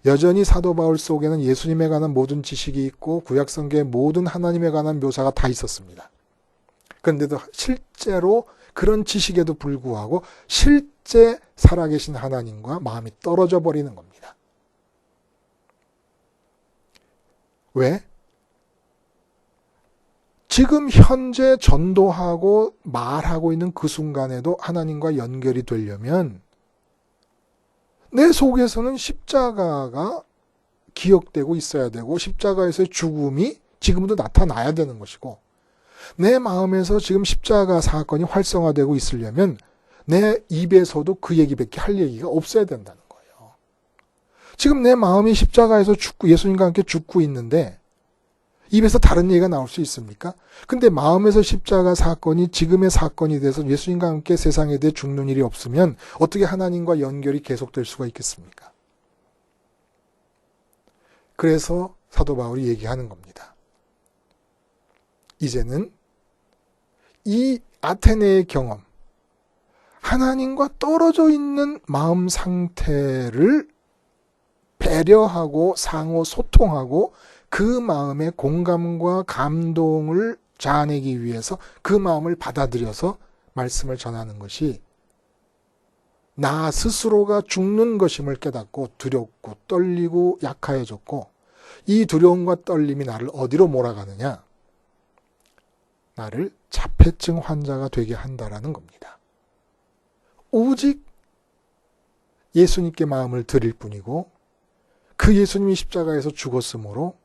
Speaker 1: 여전히 사도 바울 속에는 예수님에 관한 모든 지식이 있고 구약성경의 모든 하나님에 관한 묘사가 다 있었습니다. 그런데도 실제로 그런 지식에도 불구하고 실제 살아계신 하나님과 마음이 떨어져 버리는 겁니다. 왜? 지금 현재 전도하고 말하고 있는 그 순간에도 하나님과 연결이 되려면 내 속에서는 십자가가 기억되고 있어야 되고 십자가에서의 죽음이 지금도 나타나야 되는 것이고 내 마음에서 지금 십자가 사건이 활성화되고 있으려면 내 입에서도 그 얘기밖에 할 얘기가 없어야 된다는 거예요. 지금 내 마음이 십자가에서 죽고 예수님과 함께 죽고 있는데 입에서 다른 얘기가 나올 수 있습니까? 근데 마음에서 십자가 사건이 지금의 사건이 돼서 예수님과 함께 세상에 대해 죽는 일이 없으면 어떻게 하나님과 연결이 계속될 수가 있겠습니까? 그래서 사도 바울이 얘기하는 겁니다. 이제는 이 아테네의 경험, 하나님과 떨어져 있는 마음 상태를 배려하고 상호 소통하고 그 마음의 공감과 감동을 자아내기 위해서 그 마음을 받아들여서 말씀을 전하는 것이 나 스스로가 죽는 것임을 깨닫고 두렵고 떨리고 약하여졌고 이 두려움과 떨림이 나를 어디로 몰아가느냐? 나를 자폐증 환자가 되게 한다라는 겁니다. 오직 예수님께 마음을 드릴 뿐이고 그 예수님이 십자가에서 죽었으므로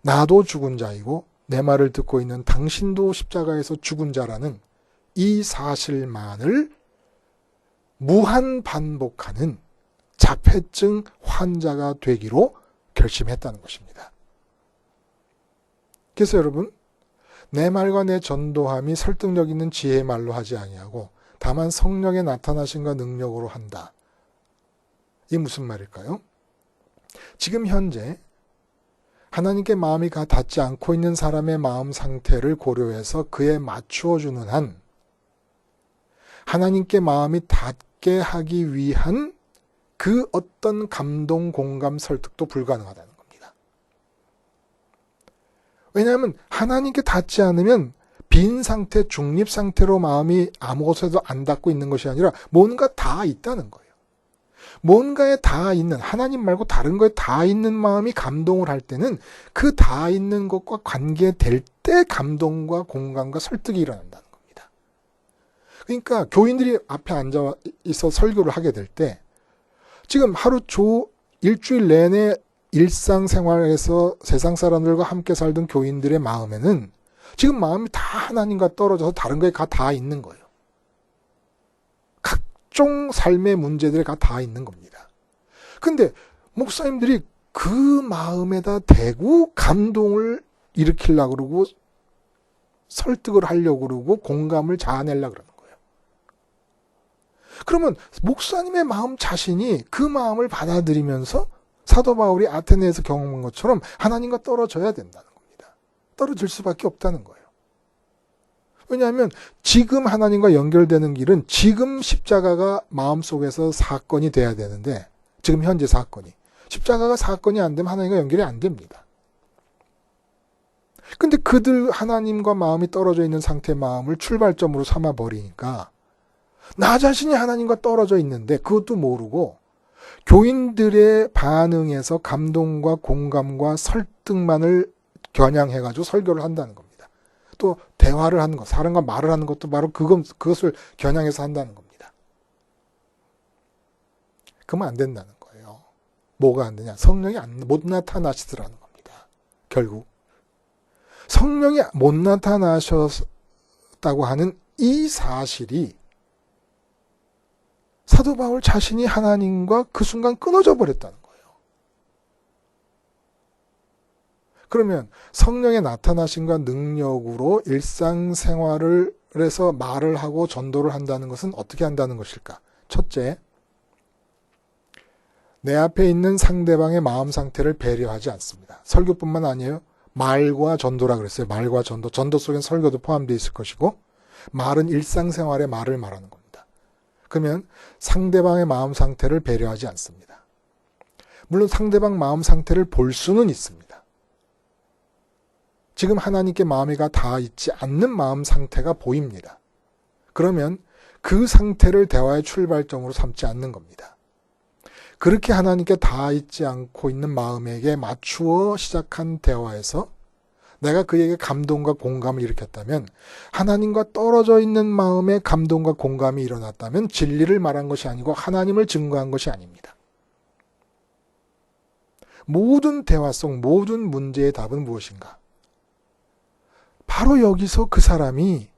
Speaker 1: 나도 죽은 자이고 내 말을 듣고 있는 당신도 십자가에서 죽은 자라는 이 사실만을 무한 반복하는 자폐증 환자가 되기로 결심했다는 것입니다. 그래서 여러분, 내 말과 내 전도함이 설득력 있는 지혜의 말로 하지 아니하고 다만 성령의 나타나심과 능력으로 한다. 이게 무슨 말일까요? 지금 현재 하나님께 마음이 닿지 않고 있는 사람의 마음 상태를 고려해서 그에 맞추어주는 한 하나님께 마음이 닿게 하기 위한 그 어떤 감동, 공감, 설득도 불가능하다는 겁니다. 왜냐하면 하나님께 닿지 않으면 빈 상태, 중립 상태로 마음이 아무것에도 안 닿고 있는 것이 아니라 뭔가 다 있다는 거예요. 뭔가에 다 있는, 하나님 말고 다른 거에 다 있는 마음이 감동을 할 때는 그 다 있는 것과 관계될 때 감동과 공감과 설득이 일어난다는 겁니다. 그러니까 교인들이 앞에 앉아 있어 설교를 하게 될 때 지금 일주일 내내 일상생활에서 세상 사람들과 함께 살던 교인들의 마음에는 지금 마음이 다 하나님과 떨어져서 다른 거에 다 있는 거예요. 각종 삶의 문제들이 다 있는 겁니다. 근데 목사님들이 그 마음에다 대고 감동을 일으키려고 그러고 설득을 하려고 그러고 공감을 자아내려고 그러는 거예요. 그러면 목사님의 마음 자신이 그 마음을 받아들이면서 사도 바울이 아테네에서 경험한 것처럼 하나님과 떨어져야 된다는 겁니다. 떨어질 수밖에 없다는 거예요. 왜냐하면 지금 하나님과 연결되는 길은 지금 십자가가 마음속에서 사건이 돼야 되는데 지금 현재 사건이. 십자가가 사건이 안 되면 하나님과 연결이 안 됩니다. 근데 그들 하나님과 마음이 떨어져 있는 상태의 마음을 출발점으로 삼아버리니까 나 자신이 하나님과 떨어져 있는데 그것도 모르고 교인들의 반응에서 감동과 공감과 설득만을 겨냥해가지고 설교를 한다는 겁니다. 또 대화를 하는 것, 사람과 말을 하는 것도 바로 그것을 겨냥해서 한다는 겁니다. 그러면 안 된다는 거예요. 뭐가 안 되냐? 성령이 못 나타나시더라는 겁니다. 결국 성령이 못 나타나셨다고 하는 이 사실이 사도 바울 자신이 하나님과 그 순간 끊어져 버렸다는 거예요. 그러면 성령의 나타나심과 능력으로 일상생활을 해서 말을 하고 전도를 한다는 것은 어떻게 한다는 것일까? 첫째, 내 앞에 있는 상대방의 마음 상태를 배려하지 않습니다. 설교뿐만 아니에요. 말과 전도라 그랬어요. 말과 전도. 전도 속엔 설교도 포함되어 있을 것이고 말은 일상생활의 말을 말하는 겁니다. 그러면 상대방의 마음 상태를 배려하지 않습니다. 물론 상대방 마음 상태를 볼 수는 있습니다. 지금 하나님께 마음이 다 있지 않는 마음 상태가 보입니다. 그러면 그 상태를 대화의 출발점으로 삼지 않는 겁니다. 그렇게 하나님께 다 있지 않고 있는 마음에게 맞추어 시작한 대화에서 내가 그에게 감동과 공감을 일으켰다면 하나님과 떨어져 있는 마음에 감동과 공감이 일어났다면 진리를 말한 것이 아니고 하나님을 증거한 것이 아닙니다. 모든 대화 속 모든 문제의 답은 무엇인가? 바로 여기서 그 사람이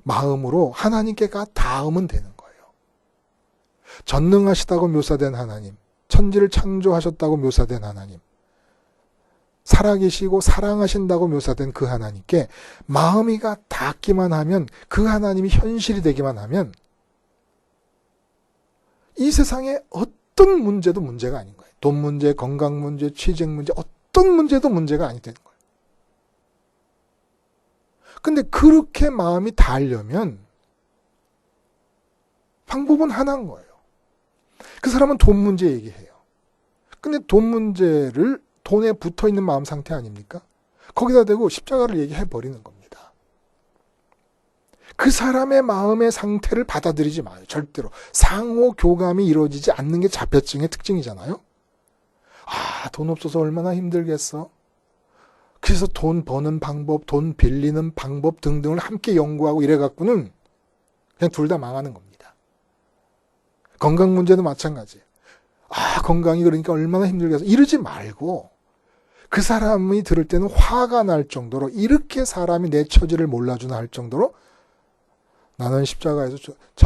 Speaker 1: 마음으로 하나님께 닿으면 되는 거예요. 전능하시다고 묘사된 하나님, 천지를 창조하셨다고 묘사된 하나님, 살아계시고 사랑하신다고 묘사된 그 하나님께 마음이 닿기만 하면, 그 하나님이 현실이 되기만 하면 이 세상에 어떤 문제도 문제가 아닌 거예요. 돈 문제, 건강 문제, 취직 문제, 어떤 문제도 문제가 아니 되는 거예요. 근데 그렇게 마음이 닿으려면 방법은 하나인 거예요. 그 사람은 돈 문제 얘기해요. 근데 돈 문제를 돈에 붙어있는 마음 상태 아닙니까? 거기다 대고 십자가를 얘기해 버리는 겁니다. 그 사람의 마음의 상태를 받아들이지 마요. 절대로. 상호 교감이 이루어지지 않는 게 자폐증의 특징이잖아요. 아, 돈 없어서 얼마나 힘들겠어. 그래서 돈 버는 방법, 돈 빌리는 방법 등등을 함께 연구하고 이래갖고는 그냥 둘 다 망하는 겁니다. 건강 문제도 마찬가지예요. 아, 건강이 그러니까 얼마나 힘들겠어. 이러지 말고 그 사람이 들을 때는 화가 날 정도로, 이렇게 사람이 내 처지를 몰라주나 할 정도로 나는 십자가에서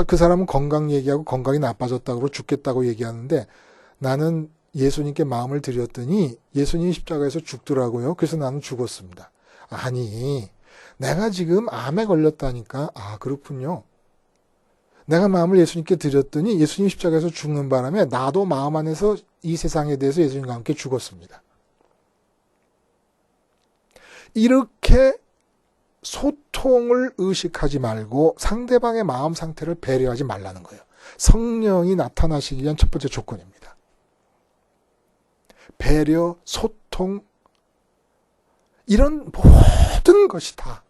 Speaker 1: 그 사람은 건강 얘기하고 건강이 나빠졌다고 죽겠다고 얘기하는데 나는 예수님께 마음을 드렸더니 예수님이 십자가에서 죽더라고요. 그래서 나는 죽었습니다. 아니, 내가 지금 암에 걸렸다니까. 아, 그렇군요. 내가 마음을 예수님께 드렸더니 예수님 십자가에서 죽는 바람에 나도 마음 안에서 이 세상에 대해서 예수님과 함께 죽었습니다. 이렇게 소통을 의식하지 말고 상대방의 마음 상태를 배려하지 말라는 거예요. 성령이 나타나시기 위한 첫 번째 조건입니다. 배려, 소통, 이런 모든 것이 다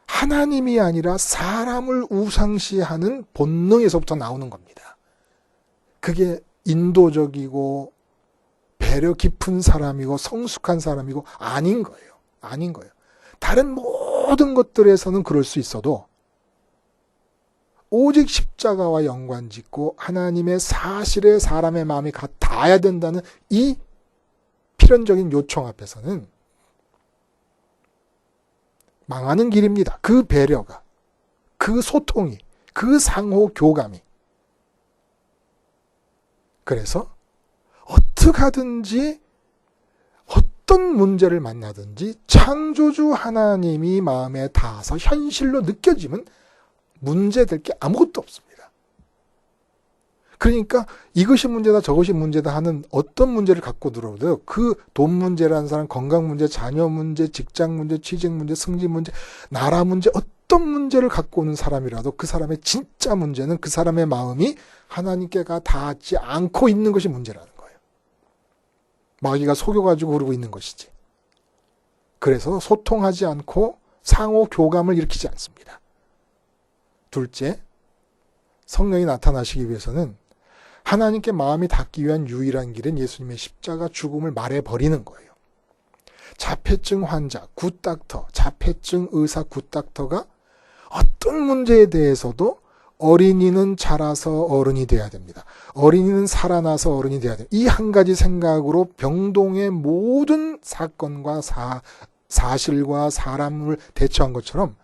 Speaker 1: 하나님이 아니라 사람을 우상시하는 본능에서부터 나오는 겁니다. 그게 인도적이고 배려 깊은 사람이고 성숙한 사람이고 아닌 거예요. 아닌 거예요. 다른 모든 것들에서는 그럴 수 있어도 오직 십자가와 연관짓고 하나님의 사실에 사람의 마음이 닿아야 된다는 이 필연적인 요청 앞에서는 망하는 길입니다. 그 배려가, 그 소통이, 그 상호 교감이. 그래서 어떻게 하든지 어떤 문제를 만나든지 창조주 하나님이 마음에 닿아서 현실로 느껴지면 문제될 게 아무것도 없습니다. 그러니까 이것이 문제다 저것이 문제다 하는 어떤 문제를 갖고 들어오도 그 돈 문제라는 사람, 건강 문제, 자녀 문제, 직장 문제, 취직 문제, 승진 문제, 나라 문제, 어떤 문제를 갖고 오는 사람이라도 그 사람의 진짜 문제는 그 사람의 마음이 하나님께가 닿지 않고 있는 것이 문제라는 거예요. 마귀가 속여가지고 그러고 있는 것이지. 그래서 소통하지 않고 상호 교감을 일으키지 않습니다. 둘째, 성령이 나타나시기 위해서는 하나님께 마음이 닿기 위한 유일한 길은 예수님의 십자가 죽음을 말해버리는 거예요. 자폐증 환자, 굿닥터, 자폐증 의사 굿닥터가 어떤 문제에 대해서도 어린이는 자라서 어른이 돼야 됩니다. 어린이는 살아나서 어른이 돼야 됩니다. 이 한 가지 생각으로 병동의 모든 사건과 사실과 사람을 대처한 것처럼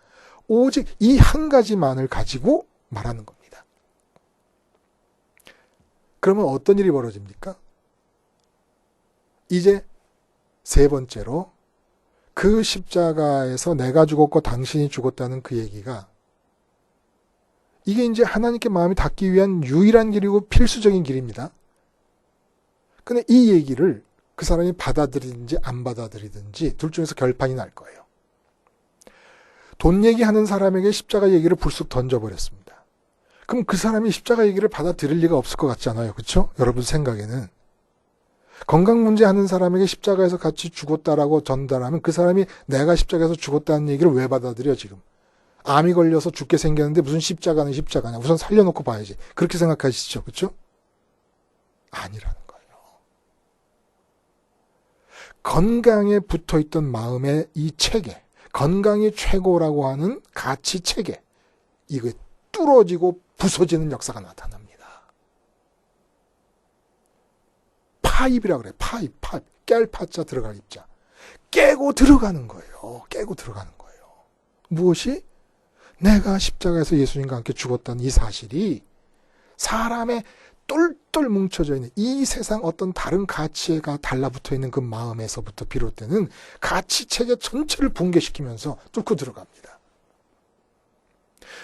Speaker 1: 오직 이 한 가지만을 가지고 말하는 겁니다. 그러면 어떤 일이 벌어집니까? 이제 세 번째로 그 십자가에서 내가 죽었고 당신이 죽었다는 그 얘기가 이게 이제 하나님께 마음이 닿기 위한 유일한 길이고 필수적인 길입니다. 근데 이 얘기를 그 사람이 받아들이든지 안 받아들이든지 둘 중에서 결판이 날 거예요. 돈 얘기하는 사람에게 십자가 얘기를 불쑥 던져버렸습니다. 그럼 그 사람이 십자가 얘기를 받아들일 리가 없을 것 같지 않아요? 그렇죠? 여러분 생각에는. 건강 문제 하는 사람에게 십자가에서 같이 죽었다라고 전달하면 그 사람이 내가 십자가에서 죽었다는 얘기를 왜 받아들여 지금? 암이 걸려서 죽게 생겼는데 무슨 십자가는 십자가냐. 우선 살려놓고 봐야지. 그렇게 생각하시죠. 그렇죠? 아니라는 거예요. 건강에 붙어있던 마음의 이 체계, 건강이 최고라고 하는 가치 체계, 이거 뚫어지고 부서지는 역사가 나타납니다. 파입이라 그래. 파입. 깰 파자 들어갈 입자. 깨고 들어가는 거예요. 깨고 들어가는 거예요. 무엇이? 내가 십자가에서 예수님과 함께 죽었다는 이 사실이 사람의 똘똘 뭉쳐져 있는 이 세상 어떤 다른 가치가 달라붙어 있는 그 마음에서부터 비롯되는 가치체계 전체를 붕괴시키면서 뚫고 들어갑니다.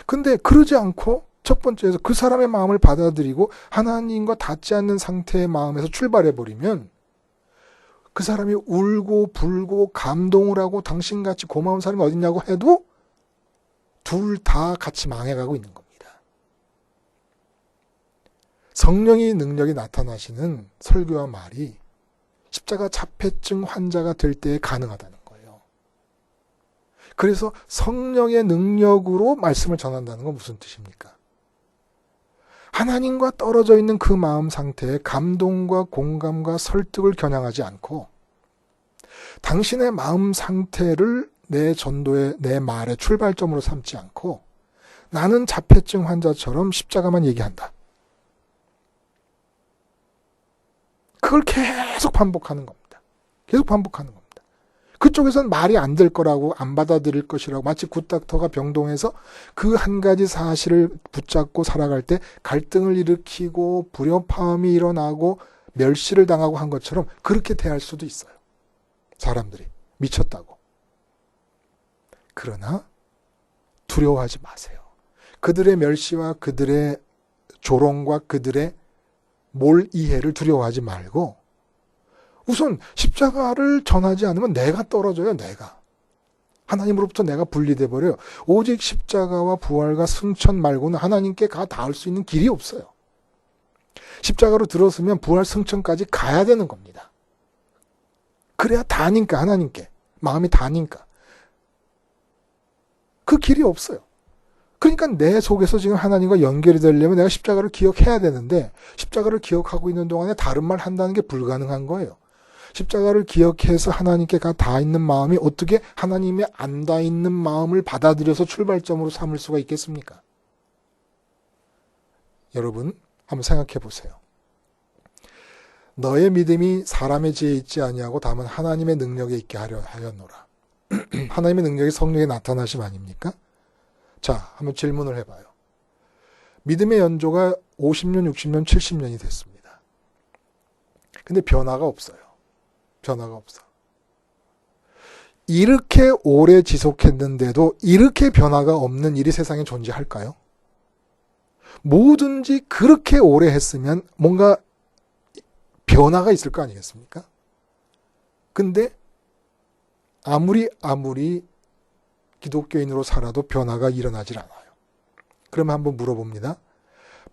Speaker 1: 근데 그러지 않고 첫 번째에서 그 사람의 마음을 받아들이고 하나님과 닿지 않는 상태의 마음에서 출발해버리면 그 사람이 울고 불고 감동을 하고 당신같이 고마운 사람이 어딨냐고 해도 둘 다 같이 망해가고 있는 겁니다. 성령의 능력이 나타나시는 설교와 말이 십자가 자폐증 환자가 될 때에 가능하다는 거예요. 그래서 성령의 능력으로 말씀을 전한다는 건 무슨 뜻입니까? 하나님과 떨어져 있는 그 마음 상태에 감동과 공감과 설득을 겨냥하지 않고 당신의 마음 상태를 내 전도의, 내 말의 출발점으로 삼지 않고 나는 자폐증 환자처럼 십자가만 얘기한다. 그걸 계속 반복하는 겁니다. 계속 반복하는 겁니다. 그쪽에서는 말이 안 될 거라고, 안 받아들일 것이라고, 마치 굿닥터가 병동에서 그 한 가지 사실을 붙잡고 살아갈 때 갈등을 일으키고 불협화음이 일어나고 멸시를 당하고 한 것처럼 그렇게 대할 수도 있어요. 사람들이 미쳤다고. 그러나 두려워하지 마세요. 그들의 멸시와 그들의 조롱과 그들의 몰이해를 두려워하지 말고 우선 십자가를 전하지 않으면 내가 떨어져요. 내가. 하나님으로부터 내가 분리돼 버려요. 오직 십자가와 부활과 승천 말고는 하나님께 닿을 수 있는 길이 없어요. 십자가로 들었으면 부활 승천까지 가야 되는 겁니다. 그래야 닿으니까 하나님께. 마음이 닿으니까. 그 길이 없어요. 그러니까 내 속에서 지금 하나님과 연결이 되려면 내가 십자가를 기억해야 되는데 십자가를 기억하고 있는 동안에 다른 말 한다는 게 불가능한 거예요. 십자가를 기억해서 하나님께 닿아 있는 마음이 어떻게 하나님의 안 닿아 있는 마음을 받아들여서 출발점으로 삼을 수가 있겠습니까? 여러분 한번 생각해 보세요. 너의 믿음이 사람의 지혜에 있지 아니하고 다만 하나님의 능력에 있게 하였노라. 하나님의 능력이 성령에 나타나심 아닙니까? 자, 한번 질문을 해봐요. 믿음의 연조가 50년, 60년, 70년이 됐습니다. 근데 변화가 없어요. 변화가 없어. 이렇게 오래 지속했는데도 이렇게 변화가 없는 일이 세상에 존재할까요? 뭐든지 그렇게 오래 했으면 뭔가 변화가 있을 거 아니겠습니까? 근데 아무리 기독교인으로 살아도 변화가 일어나질 않아요. 그러면 한번 물어봅니다.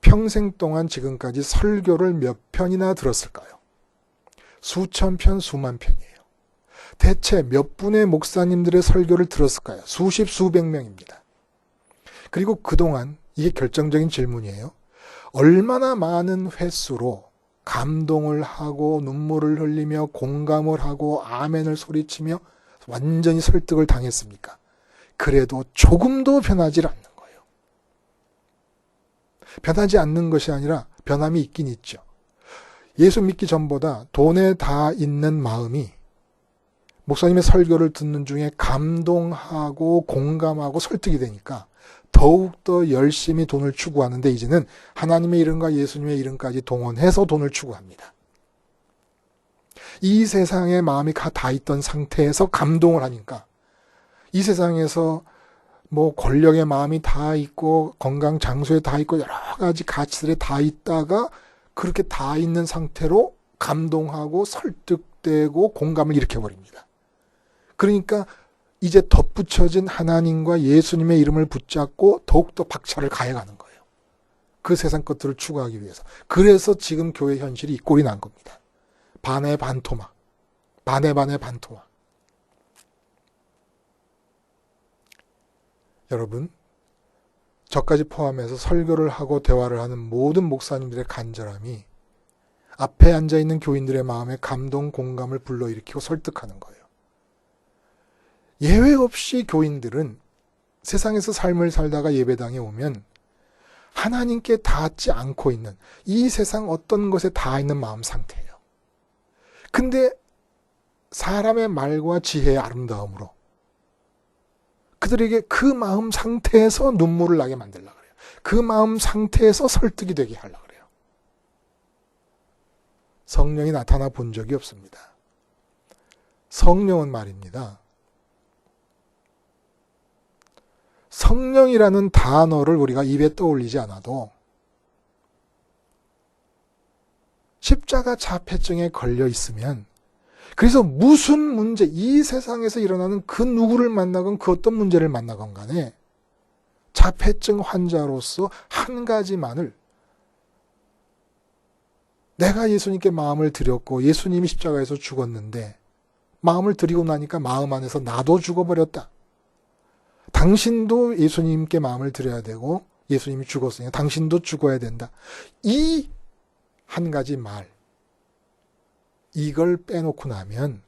Speaker 1: 평생 동안 지금까지 설교를 몇 편이나 들었을까요? 수천 편, 수만 편이에요. 대체 몇 분의 목사님들의 설교를 들었을까요? 수십, 수백 명입니다. 그리고 그동안 이게 결정적인 질문이에요. 얼마나 많은 횟수로 감동을 하고 눈물을 흘리며 공감을 하고 아멘을 소리치며 완전히 설득을 당했습니까? 그래도 조금도 변하지 않는 거예요. 변하지 않는 것이 아니라 변함이 있긴 있죠. 예수 믿기 전보다 돈에 다 있는 마음이 목사님의 설교를 듣는 중에 감동하고 공감하고 설득이 되니까 더욱더 열심히 돈을 추구하는데 이제는 하나님의 이름과 예수님의 이름까지 동원해서 돈을 추구합니다. 이 세상에 마음이 다 있던 상태에서 감동을 하니까 이 세상에서 뭐 권력의 마음이 다 있고 건강 장소에 다 있고 여러 가지 가치들에 다 있다가 그렇게 다 있는 상태로 감동하고 설득되고 공감을 일으켜버립니다. 그러니까 이제 덧붙여진 하나님과 예수님의 이름을 붙잡고 더욱더 박차를 가해가는 거예요. 그 세상 것들을 추구하기 위해서. 그래서 지금 교회 현실이 이 꼴이 난 겁니다. 반의 반토막. 반의 반토막. 여러분, 저까지 포함해서 설교를 하고 대화를 하는 모든 목사님들의 간절함이 앞에 앉아있는 교인들의 마음에 감동, 공감을 불러일으키고 설득하는 거예요. 예외 없이 교인들은 세상에서 삶을 살다가 예배당에 오면 하나님께 닿지 않고 있는 이 세상 어떤 것에 닿아 있는 마음 상태예요. 근데 사람의 말과 지혜의 아름다움으로 그들에게 그 마음 상태에서 눈물을 나게 만들려고 그래요. 그 마음 상태에서 설득이 되게 하려고 그래요. 성령이 나타나 본 적이 없습니다. 성령은 말입니다. 성령이라는 단어를 우리가 입에 떠올리지 않아도 십자가 자폐증에 걸려 있으면 그래서 무슨 문제, 이 세상에서 일어나는 그 누구를 만나건 그 어떤 문제를 만나건 간에 자폐증 환자로서 한 가지만을, 내가 예수님께 마음을 드렸고 예수님이 십자가에서 죽었는데 마음을 드리고 나니까 마음 안에서 나도 죽어버렸다. 당신도 예수님께 마음을 드려야 되고 예수님이 죽었으니까 당신도 죽어야 된다. 이 한 가지 말, 이걸 빼놓고 나면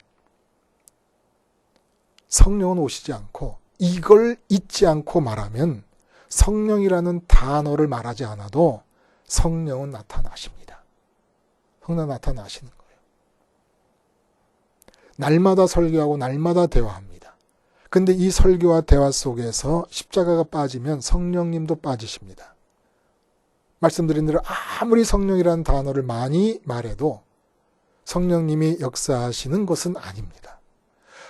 Speaker 1: 성령은 오시지 않고, 이걸 잊지 않고 말하면 성령이라는 단어를 말하지 않아도 성령은 나타나십니다. 성령 나타나시는 거예요. 날마다 설교하고 날마다 대화합니다. 근데 이 설교와 대화 속에서 십자가가 빠지면 성령님도 빠지십니다. 말씀드린 대로 아무리 성령이라는 단어를 많이 말해도 성령님이 역사하시는 것은 아닙니다.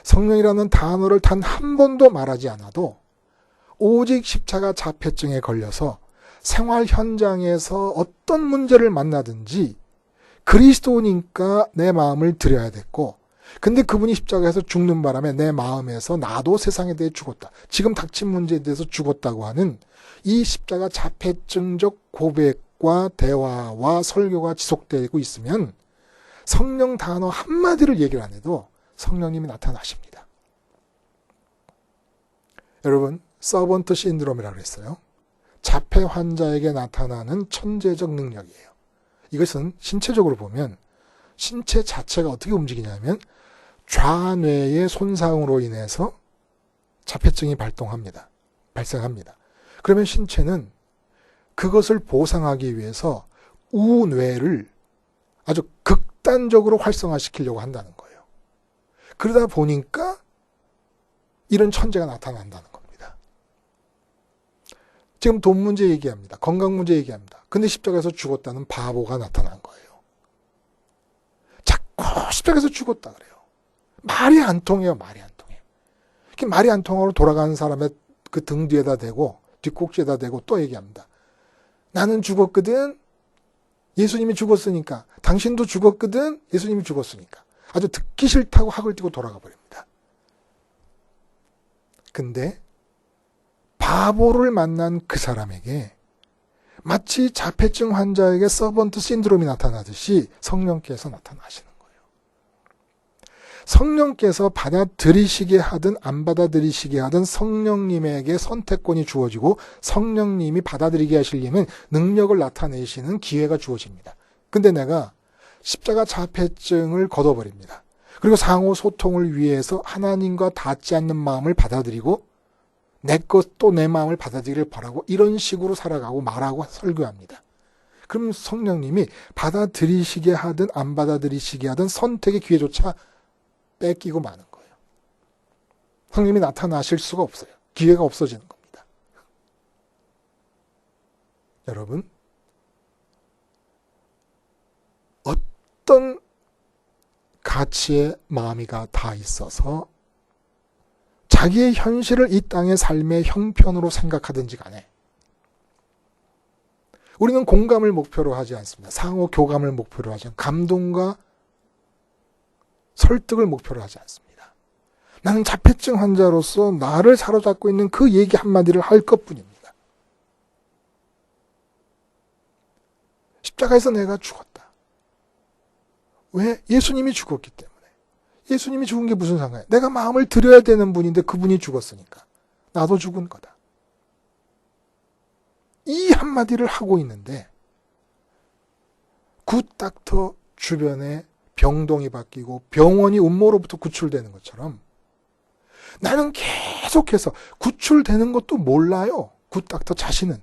Speaker 1: 성령이라는 단어를 단 한 번도 말하지 않아도 오직 십자가 자폐증에 걸려서 생활 현장에서 어떤 문제를 만나든지 그리스도니까 내 마음을 드려야 됐고, 근데 그분이 십자가에서 죽는 바람에 내 마음에서 나도 세상에 대해 죽었다. 지금 닥친 문제에 대해서 죽었다고 하는 이 십자가 자폐증적 고백과 대화와 설교가 지속되고 있으면 성령 단어 한마디를 얘기를 안 해도 성령님이 나타나십니다. 여러분, 서번트 신드롬이라고 그랬어요. 자폐 환자에게 나타나는 천재적 능력이에요. 이것은 신체적으로 보면 신체 자체가 어떻게 움직이냐면 좌뇌의 손상으로 인해서 자폐증이 발생합니다. 그러면 신체는 그것을 보상하기 위해서 우뇌를 아주 극단적으로 활성화시키려고 한다는 거예요. 그러다 보니까 이런 천재가 나타난다는 겁니다. 지금 돈 문제 얘기합니다. 건강 문제 얘기합니다. 근데 십자가에서 죽었다는 바보가 나타난 거예요. 자꾸 십자가에서 죽었다 그래요. 말이 안 통해요. 말이 안 통해요. 말이 안 통하고 돌아가는 사람의 그 등 뒤에다 대고 뒷꼭지에다 대고 또 얘기합니다. 나는 죽었거든. 예수님이 죽었으니까. 당신도 죽었거든. 예수님이 죽었으니까. 아주 듣기 싫다고 학을 띄고 돌아가 버립니다. 근데 바보를 만난 그 사람에게 마치 자폐증 환자에게 서번트 신드롬이 나타나듯이 성령께서 나타나시는 거예요. 성령께서 받아들이시게 하든 안 받아들이시게 하든 성령님에게 선택권이 주어지고 성령님이 받아들이게 하시려면 능력을 나타내시는 기회가 주어집니다. 근데 내가 십자가 자폐증을 걷어버립니다. 그리고 상호 소통을 위해서 하나님과 닿지 않는 마음을 받아들이고 내 것 또 내 마음을 받아들이길 바라고 이런 식으로 살아가고 말하고 설교합니다. 그럼 성령님이 받아들이시게 하든 안 받아들이시게 하든 선택의 기회조차 뺏기고 마는 거예요. 성령님이 나타나실 수가 없어요. 기회가 없어지는 겁니다. 여러분, 어떤 가치에 마음이가 다 있어서 자기의 현실을 이 땅의 삶의 형편으로 생각하든지 간에 우리는 공감을 목표로 하지 않습니다. 상호 교감을 목표로 하지 않습니다. 감동과 설득을 목표로 하지 않습니다. 나는 자폐증 환자로서 나를 사로잡고 있는 그 얘기 한마디를 할 것뿐입니다. 십자가에서 내가 죽었다. 왜? 예수님이 죽었기 때문에. 예수님이 죽은 게 무슨 상관이야? 내가 마음을 드려야 되는 분인데 그분이 죽었으니까 나도 죽은 거다. 이 한마디를 하고 있는데 굿닥터 주변에 병동이 바뀌고 병원이 음모로부터 구출되는 것처럼 나는 계속해서 구출되는 것도 몰라요. 굿닥터 자신은.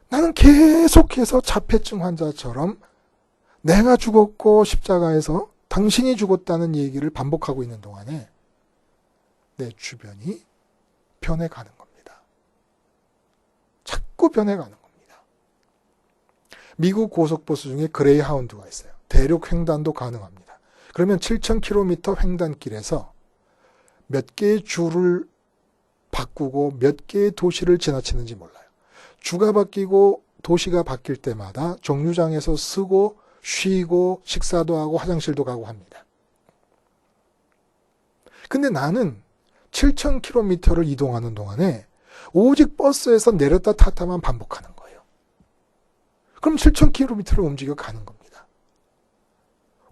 Speaker 1: 나는 계속해서 자폐증 환자처럼 내가 죽었고 십자가에서 당신이 죽었다는 얘기를 반복하고 있는 동안에 내 주변이 변해가는 겁니다. 자꾸 변해가는 겁니다. 미국 고속버스 중에 그레이하운드가 있어요. 대륙 횡단도 가능합니다. 그러면 7,000km 횡단길에서 몇 개의 주를 바꾸고 몇 개의 도시를 지나치는지 몰라요. 주가 바뀌고 도시가 바뀔 때마다 정류장에서 쓰고 쉬고 식사도 하고 화장실도 가고 합니다. 근데 나는 7,000km를 이동하는 동안에 오직 버스에서 내렸다 탔다만 반복하는 거예요. 그럼 7,000km를 움직여 가는 겁니다.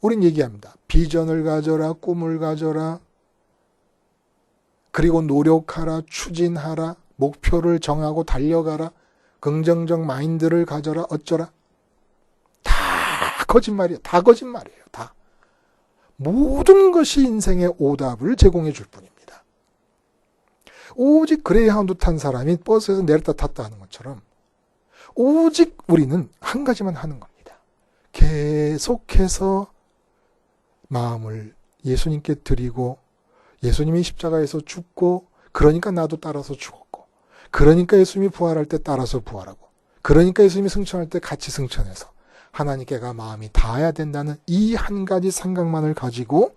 Speaker 1: 우린 얘기합니다. 비전을 가져라, 꿈을 가져라, 그리고 노력하라, 추진하라, 목표를 정하고 달려가라, 긍정적 마인드를 가져라, 어쩌라. 다 거짓말이에요. 다 거짓말이에요. 다. 모든 것이 인생의 오답을 제공해 줄 뿐입니다. 오직 그레이하운드 탄 사람이 버스에서 내렸다 탔다 하는 것처럼 오직 우리는 한 가지만 하는 겁니다. 계속해서 마음을 예수님께 드리고, 예수님이 십자가에서 죽고, 그러니까 나도 따라서 죽었고, 그러니까 예수님이 부활할 때 따라서 부활하고, 그러니까 예수님이 승천할 때 같이 승천해서 하나님께가 마음이 닿아야 된다는 이 한 가지 생각만을 가지고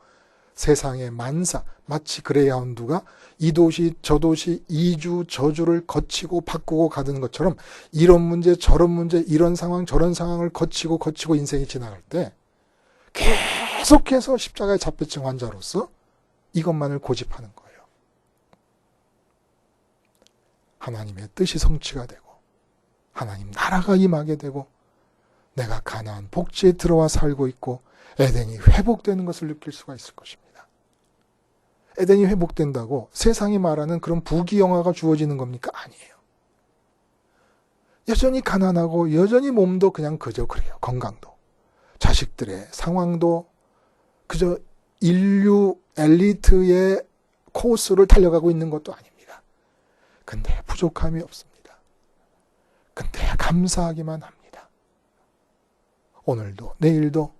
Speaker 1: 세상의 만사, 마치 그레이하운드가 이 도시 저 도시 이주 저주를 거치고 바꾸고 가는 것처럼 이런 문제 저런 문제 이런 상황 저런 상황을 거치고 인생이 지나갈 때 계속해서 십자가의 자폐증 환자로서 이것만을 고집하는 거예요. 하나님의 뜻이 성취가 되고 하나님 나라가 임하게 되고 내가 가나안 복지에 들어와 살고 있고 에덴이 회복되는 것을 느낄 수가 있을 것입니다. 에덴이 회복된다고 세상이 말하는 그런 부귀영화가 주어지는 겁니까? 아니에요. 여전히 가난하고 여전히 몸도 그냥 그저 그래요. 건강도. 자식들의 상황도 그저 인류 엘리트의 코스를 달려가고 있는 것도 아닙니다. 근데 부족함이 없습니다. 근데 감사하기만 합니다. 오늘도 내일도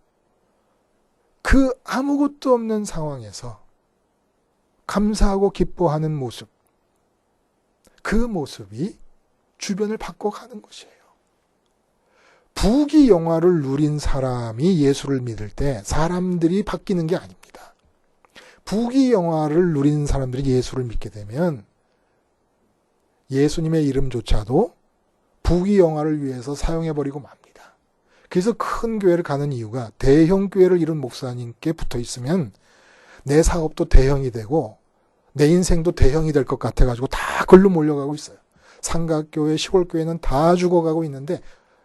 Speaker 1: 그 아무것도 없는 상황에서 감사하고 기뻐하는 모습, 그 모습이 주변을 바꿔가는 것이에요. 부귀영화를 누린 사람이 예수를 믿을 때 사람들이 바뀌는 게 아닙니다. 부귀영화를 누린 사람들이 예수를 믿게 되면 예수님의 이름조차도 부귀영화를 위해서 사용해버리고 맙니다. 그래서 큰 교회를 가는 이유가 대형 교회를 이룬 목사님께 붙어 있으면 내 사업도 대형이 되고 내 인생도 대형이 될 것 같아가지고 다 글로 몰려가고 있어요. 삼각교회, 시골교회는 다 죽어가고 있는데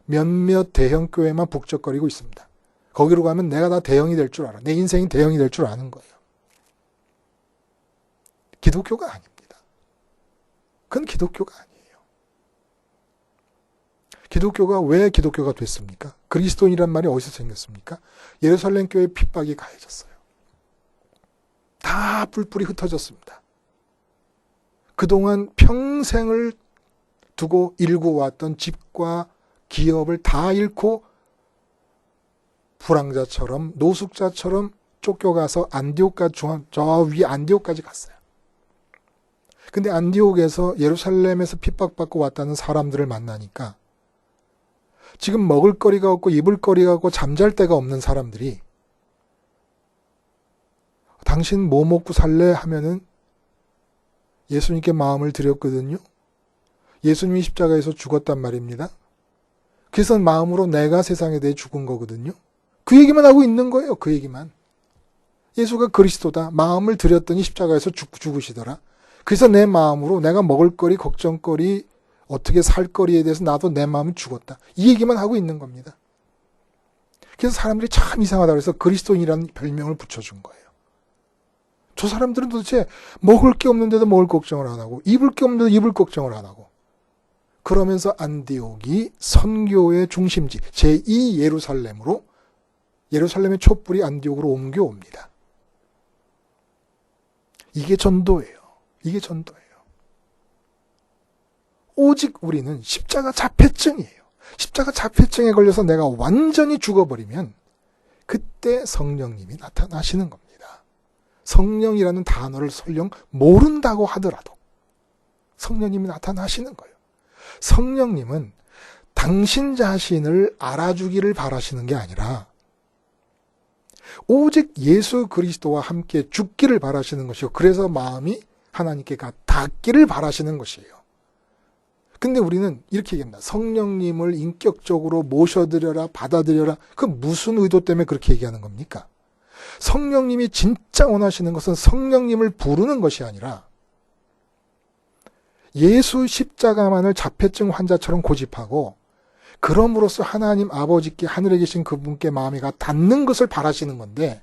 Speaker 1: 몇몇 대형 교회만 북적거리고 있습니다. 거기로 가면 내가 다 대형이 될 줄 알아. 내 인생이 대형이 될 줄 아는 거예요. 기독교가 아닙니다. 그건 기독교가 아니에요. 기독교가 왜 기독교가 됐습니까? 그리스도인이란 말이 어디서 생겼습니까? 예루살렘 교회 핍박이 가해졌어요. 다 뿔뿔이 흩어졌습니다. 그동안 평생을 두고 일구 왔던 집과 기업을 다 잃고 불황자처럼 노숙자처럼 쫓겨가서 안디옥까지 저 위 안디옥까지 갔어요. 근데 안디옥에서 예루살렘에서 핍박받고 왔다는 사람들을 만나니까 지금 먹을 거리가 없고 입을 거리가 없고 잠잘 데가 없는 사람들이 당신 뭐 먹고 살래? 하면은 예수님께 마음을 드렸거든요. 예수님이 십자가에서 죽었단 말입니다. 그래서 마음으로 내가 세상에 대해 죽은 거거든요. 그 얘기만 하고 있는 거예요. 그 얘기만. 예수가 그리스도다. 마음을 드렸더니 십자가에서 죽으시더라. 그래서 내 마음으로 내가 먹을 거리, 걱정거리, 어떻게 살 거리에 대해서 나도 내 마음이 죽었다. 이 얘기만 하고 있는 겁니다. 그래서 사람들이 참 이상하다 그래서 그리스도인이라는 별명을 붙여준 거예요. 저 사람들은 도대체 먹을 게 없는데도 먹을 걱정을 안 하고 입을 게 없는데도 입을 걱정을 안 하고 그러면서 안디옥이 선교의 중심지 제2 예루살렘으로 예루살렘의 촛불이 안디옥으로 옮겨옵니다. 이게 전도예요. 이게 전도예요. 오직 우리는 십자가 자폐증이에요. 십자가 자폐증에 걸려서 내가 완전히 죽어버리면 그때 성령님이 나타나시는 겁니다. 성령이라는 단어를 설령 모른다고 하더라도 성령님이 나타나시는 거예요. 성령님은 당신 자신을 알아주기를 바라시는 게 아니라 오직 예수 그리스도와 함께 죽기를 바라시는 것이고 그래서 마음이 하나님께 닿기를 바라시는 것이에요. 근데 우리는 이렇게 얘기합니다. 성령님을 인격적으로 모셔드려라, 받아들여라. 그 무슨 의도 때문에 그렇게 얘기하는 겁니까? 성령님이 진짜 원하시는 것은 성령님을 부르는 것이 아니라 예수 십자가만을 자폐증 환자처럼 고집하고 그럼으로써 하나님 아버지께 하늘에 계신 그분께 마음이 닿는 것을 바라시는 건데,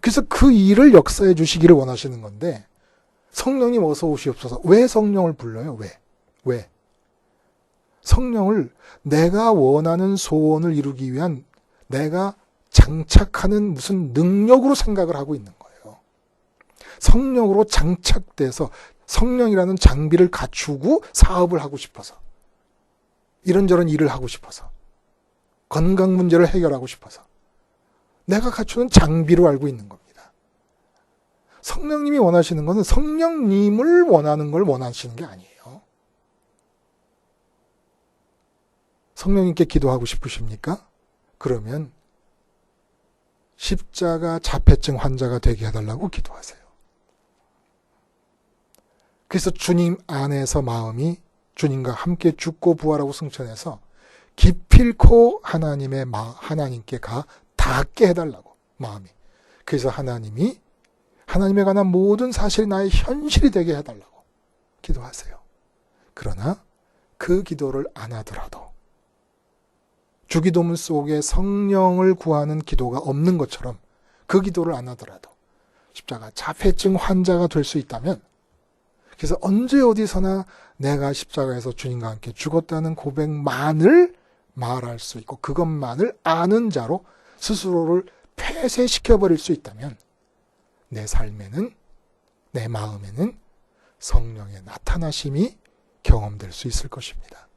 Speaker 1: 그래서 그 일을 역사해 주시기를 원하시는 건데, 성령님 어서 오시옵소서. 왜 성령을 불러요? 왜? 성령을 내가 원하는 소원을 이루기 위한 내가 장착하는 무슨 능력으로 생각을 하고 있는 거예요. 성령으로 장착돼서 성령이라는 장비를 갖추고 사업을 하고 싶어서, 이런저런 일을 하고 싶어서, 건강 문제를 해결하고 싶어서 내가 갖추는 장비로 알고 있는 겁니다. 성령님이 원하시는 것은 성령님을 원하는 걸 원하시는 게 아니에요. 성령님께 기도하고 싶으십니까? 그러면 십자가 자폐증 환자가 되게 해달라고 기도하세요. 그래서 주님 안에서 마음이 주님과 함께 죽고 부활하고 승천해서 기필코 하나님께 닿게 해달라고, 마음이. 그래서 하나님에 관한 모든 사실이 나의 현실이 되게 해달라고 기도하세요. 그러나 그 기도를 안 하더라도 주기도문 속에 성령을 구하는 기도가 없는 것처럼 그 기도를 안 하더라도 십자가 자폐증 환자가 될 수 있다면, 그래서 언제 어디서나 내가 십자가에서 주님과 함께 죽었다는 고백만을 말할 수 있고 그것만을 아는 자로 스스로를 폐쇄시켜버릴 수 있다면 내 삶에는, 내 마음에는 성령의 나타나심이 경험될 수 있을 것입니다.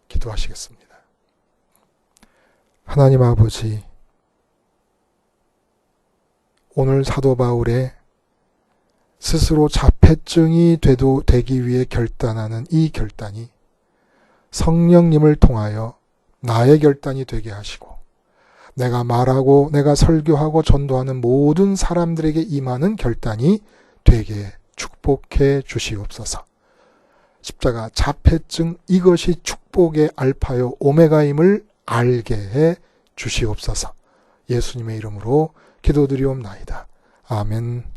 Speaker 1: 기도하시겠습니다. 하나님 아버지, 오늘 사도 바울의 스스로 자폐증이 되기 위해 결단하는 이 결단이 성령님을 통하여 나의 결단이 되게 하시고, 내가 말하고 내가 설교하고 전도하는 모든 사람들에게 임하는 결단이 되게 축복해 주시옵소서. 십자가 자폐증, 이것이 축복의 알파요 오메가임을 알게 해 주시옵소서. 예수님의 이름으로 기도드리옵나이다. 아멘.